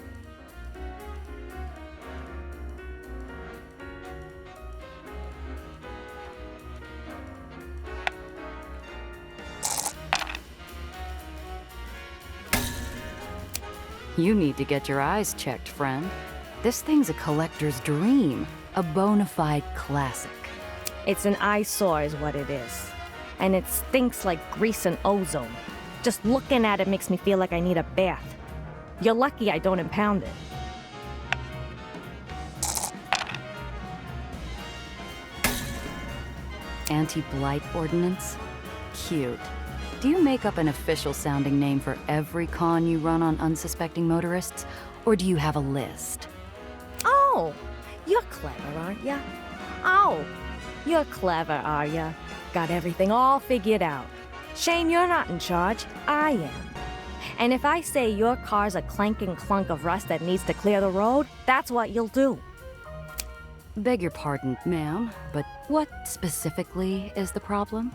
You need to get your eyes checked, friend. This thing's a collector's dream, a bona fide classic. It's an eyesore is what it is. And it stinks like grease and ozone. Just looking at it makes me feel like I need a bath. You're lucky I don't impound it. Anti-blight ordinance? Cute. Do you make up an official-sounding name for every con you run on unsuspecting motorists, or do you have a list? Oh, you're clever, aren't ya? Oh, you're clever, are ya? Got everything all figured out. Shame you're not in charge. I am. And if I say your car's a clanking clunk of rust that needs to clear the road, that's what you'll do. Beg your pardon, ma'am, but what specifically is the problem?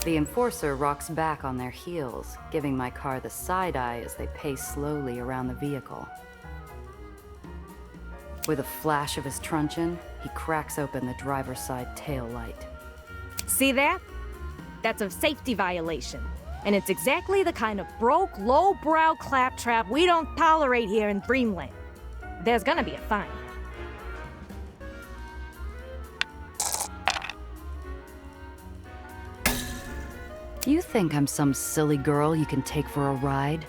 The enforcer rocks back on their heels, giving my car the side-eye as they pace slowly around the vehicle. With a flash of his truncheon, he cracks open the driver's side tail light. See that? That's a safety violation. And it's exactly the kind of broke, low-brow claptrap we don't tolerate here in Dreamland. There's gonna be a fine. You think I'm some silly girl you can take for a ride?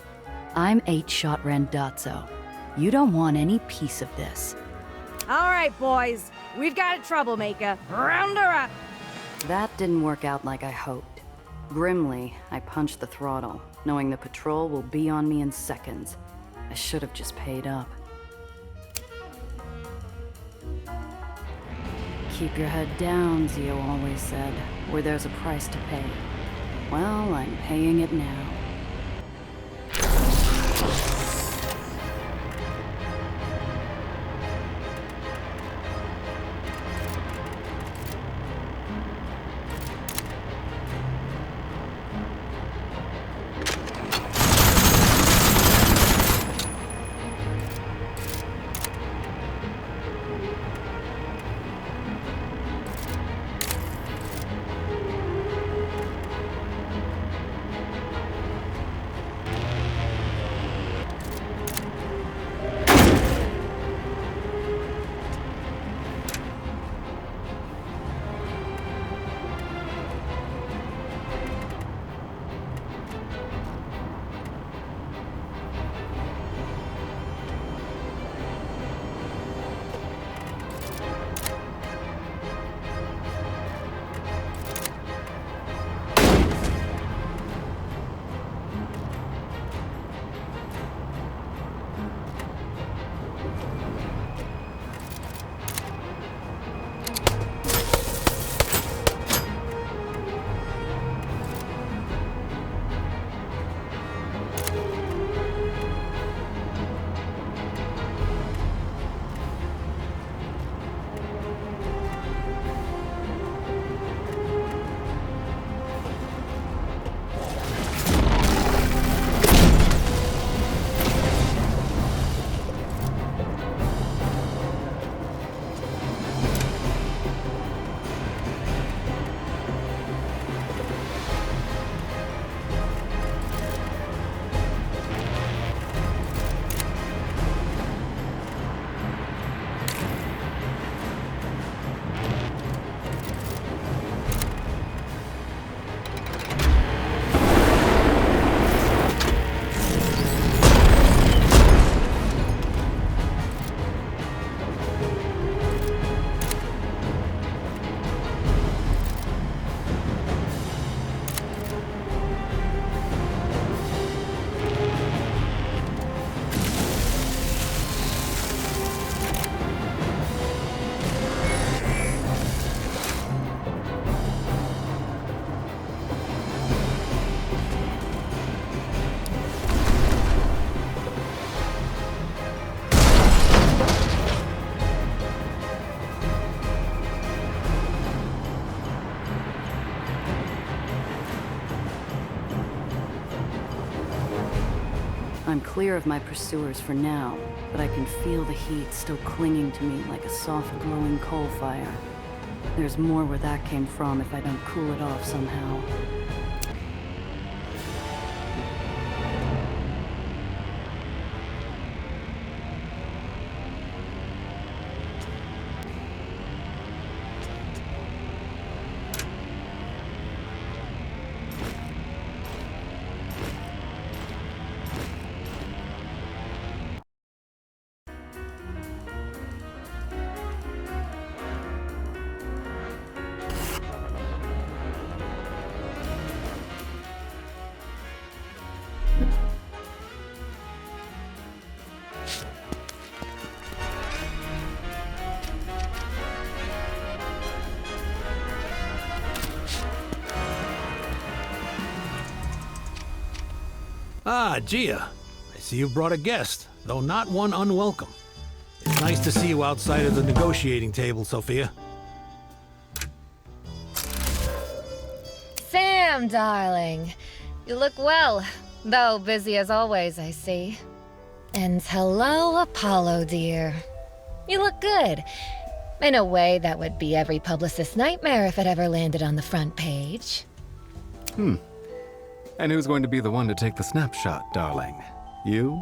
I'm 8-Shot Randazzo. You don't want any piece of this. All right, boys. We've got a troublemaker. Round her up. That didn't work out like I hoped. Grimly, I punched the throttle, knowing the patrol will be on me in seconds. I should have just paid up. Keep your head down, Zio always said, where there's a price to pay. Well, I'm paying it now. I'm clear of my pursuers for now, but I can feel the heat still clinging to me like a soft glowing coal fire. There's more where that came from if I don't cool it off somehow. Ah, Gia. I see you brought a guest, though not one unwelcome. It's nice to see you outside of the negotiating table, Sophia. Sam, darling. You look well, though busy as always, I see. And hello, Apollo, dear. You look good. In a way that would be every publicist's nightmare if it ever landed on the front page. And who's going to be the one to take the snapshot, darling? You?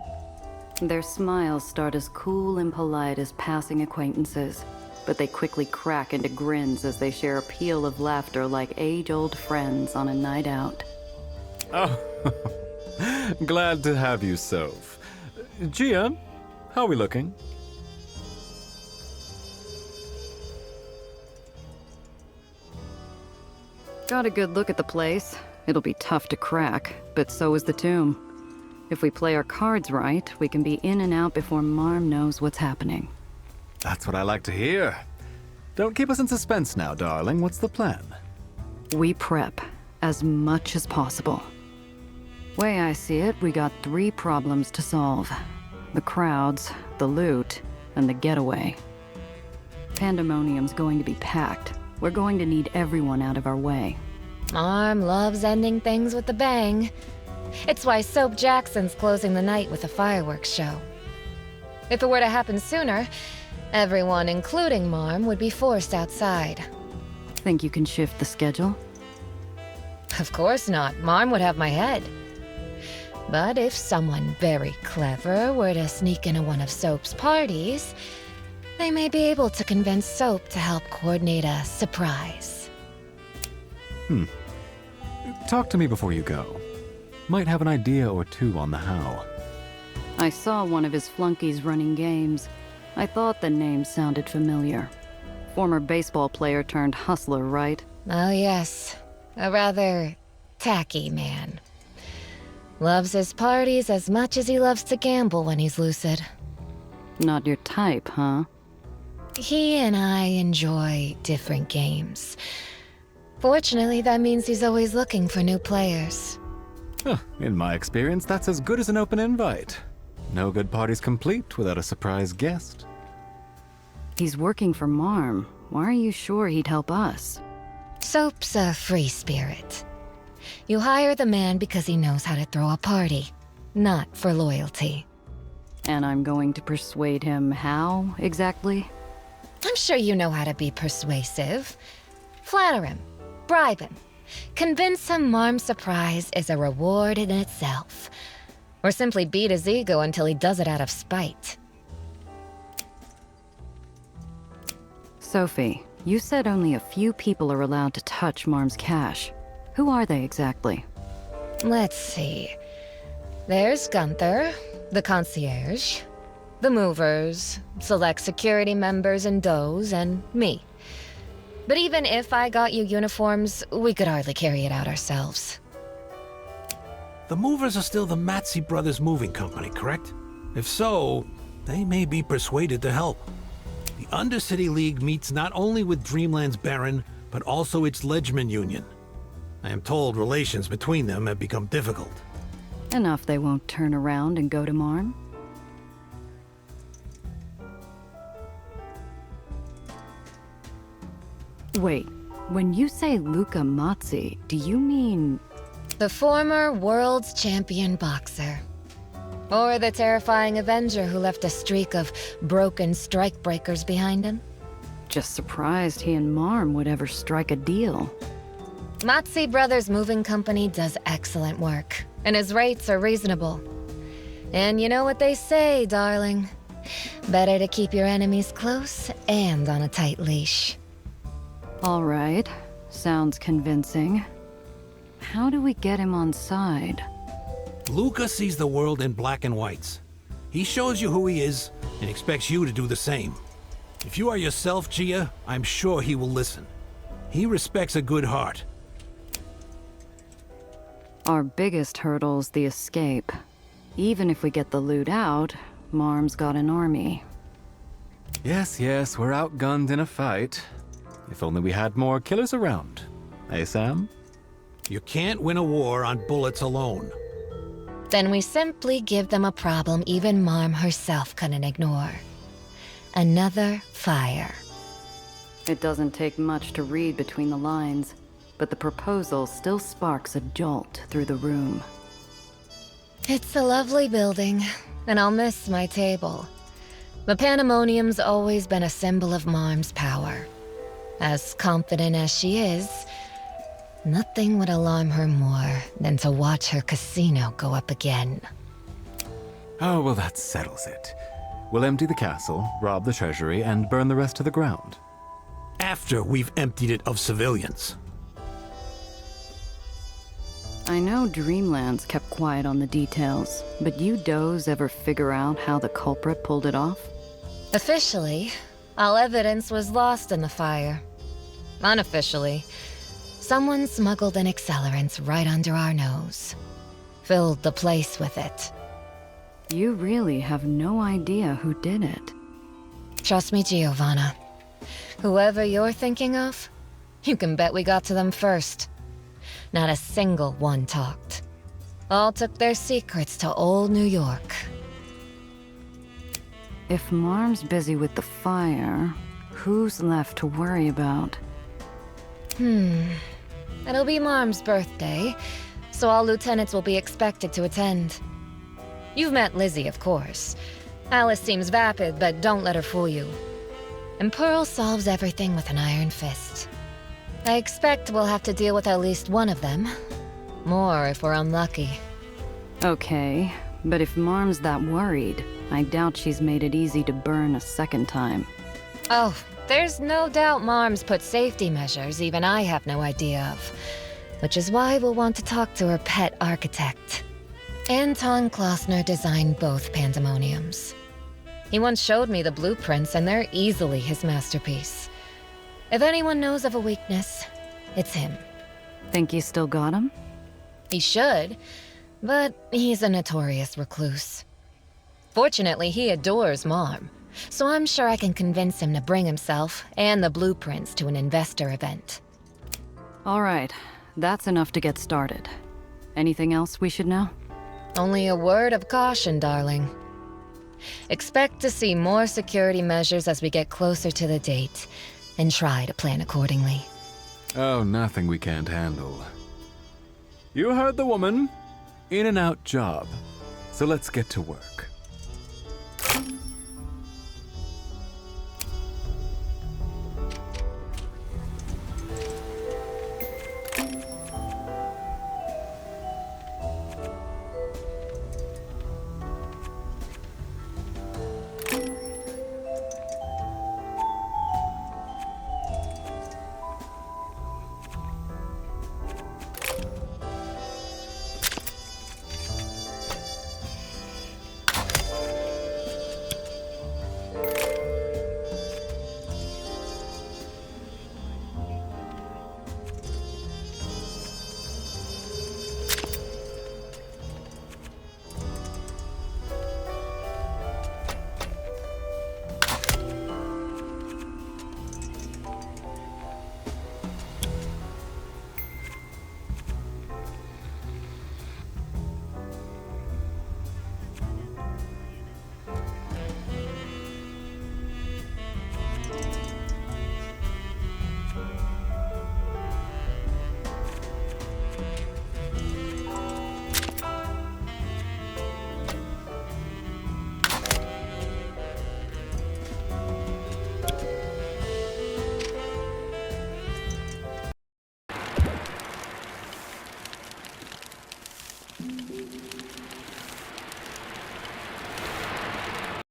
Their smiles start as cool and polite as passing acquaintances, but they quickly crack into grins as they share a peal of laughter like age-old friends on a night out. Oh, glad to have you, Soph. Gia, how are we looking? Got a good look at the place. It'll be tough to crack, but so is the tomb. If we play our cards right, we can be in and out before Marm knows what's happening. That's what I like to hear. Don't keep us in suspense now, darling. What's the plan? We prep as much as possible. Way I see it, we got 3 problems to solve. The crowds, the loot, and the getaway. Pandemonium's going to be packed. We're going to need everyone out of our way. Marm loves ending things with a bang. It's why Soap Jackson's closing the night with a fireworks show. If it were to happen sooner, everyone, including Marm, would be forced outside. Think you can shift the schedule? Of course not. Marm would have my head. But if someone very clever were to sneak into one of Soap's parties, they may be able to convince Soap to help coordinate a surprise. Talk to me before you go. Might have an idea or two on the how. I saw one of his flunkies running games. I thought the name sounded familiar. Former baseball player turned hustler, right? Oh yes, a rather tacky man. Loves his parties as much as he loves to gamble when he's lucid. Not your type, huh? He and I enjoy different games. Fortunately, that means he's always looking for new players. Huh, in my experience, that's as good as an open invite. No good party's complete without a surprise guest. He's working for Marm. Why are you sure he'd help us? Soap's a free spirit. You hire the man because he knows how to throw a party, not for loyalty. And I'm going to persuade him how, exactly? I'm sure you know how to be persuasive. Flatter him, bribe him, convince him Marm's surprise is a reward in itself. Or simply beat his ego until he does it out of spite. Sophie, you said only a few people are allowed to touch Marm's cash. Who are they exactly? Let's see. There's Gunther, the concierge, the movers, select security members and does, and me. But even if I got you uniforms, we could hardly carry it out ourselves. The movers are still the Matsy Brothers Moving Company, correct? If so, they may be persuaded to help. The Undercity League meets not only with Dreamland's Baron, but also its Ledgeman Union. I am told relations between them have become difficult. Enough they won't turn around and go to Marm? Wait, when you say Luca Mazzi, do you mean... The former world's champion boxer. Or the terrifying Avenger who left a streak of broken strikebreakers behind him? Just surprised he and Marm would ever strike a deal. Matsi Brothers Moving Company does excellent work, and his rates are reasonable. And you know what they say, darling. Better to keep your enemies close and on a tight leash. All right. Sounds convincing. How do we get him on side? Luca sees the world in black and whites. He shows you who he is and expects you to do the same. If you are yourself, Gia, I'm sure he will listen. He respects a good heart. Our biggest hurdle's the escape. Even if we get the loot out, Marm's got an army. Yes, yes, we're outgunned in a fight. If only we had more killers around. Eh, Sam? You can't win a war on bullets alone. Then we simply give them a problem even Marm herself couldn't ignore. Another fire. It doesn't take much to read between the lines, but the proposal still sparks a jolt through the room. It's a lovely building, and I'll miss my table. But Pandemonium's always been a symbol of Marm's power. As confident as she is, nothing would alarm her more than to watch her casino go up again. Oh, well, that settles it. We'll empty the castle, rob the treasury, and burn the rest to the ground. After we've emptied it of civilians. I know Dreamland's kept quiet on the details, but you does ever figure out how the culprit pulled it off? Officially, all evidence was lost in the fire. Unofficially, someone smuggled an accelerant right under our nose. Filled the place with it. You really have no idea who did it. Trust me, Giovanna. Whoever you're thinking of, you can bet we got to them first. Not a single one talked. All took their secrets to old New York. If Marm's busy with the fire, who's left to worry about? It'll be Marm's birthday, so all lieutenants will be expected to attend. You've met Lizzie, of course. Alice seems vapid, but don't let her fool you. And Pearl solves everything with an iron fist. I expect we'll have to deal with at least one of them. More if we're unlucky. Okay, but if Marm's that worried, I doubt she's made it easy to burn a second time. Oh, there's no doubt Marm's put safety measures even I have no idea of. Which is why we'll want to talk to her pet architect. Anton Klossner designed both Pandemoniums. He once showed me the blueprints and they're easily his masterpiece. If anyone knows of a weakness, it's him. Think you still got him? He should, but he's a notorious recluse. Fortunately, he adores Marm, so I'm sure I can convince him to bring himself and the blueprints to an investor event. All right, that's enough to get started. Anything else we should know? Only a word of caution, darling. Expect to see more security measures as we get closer to the date, and try to plan accordingly. Oh, nothing we can't handle. You heard the woman. In and out job. So let's get to work.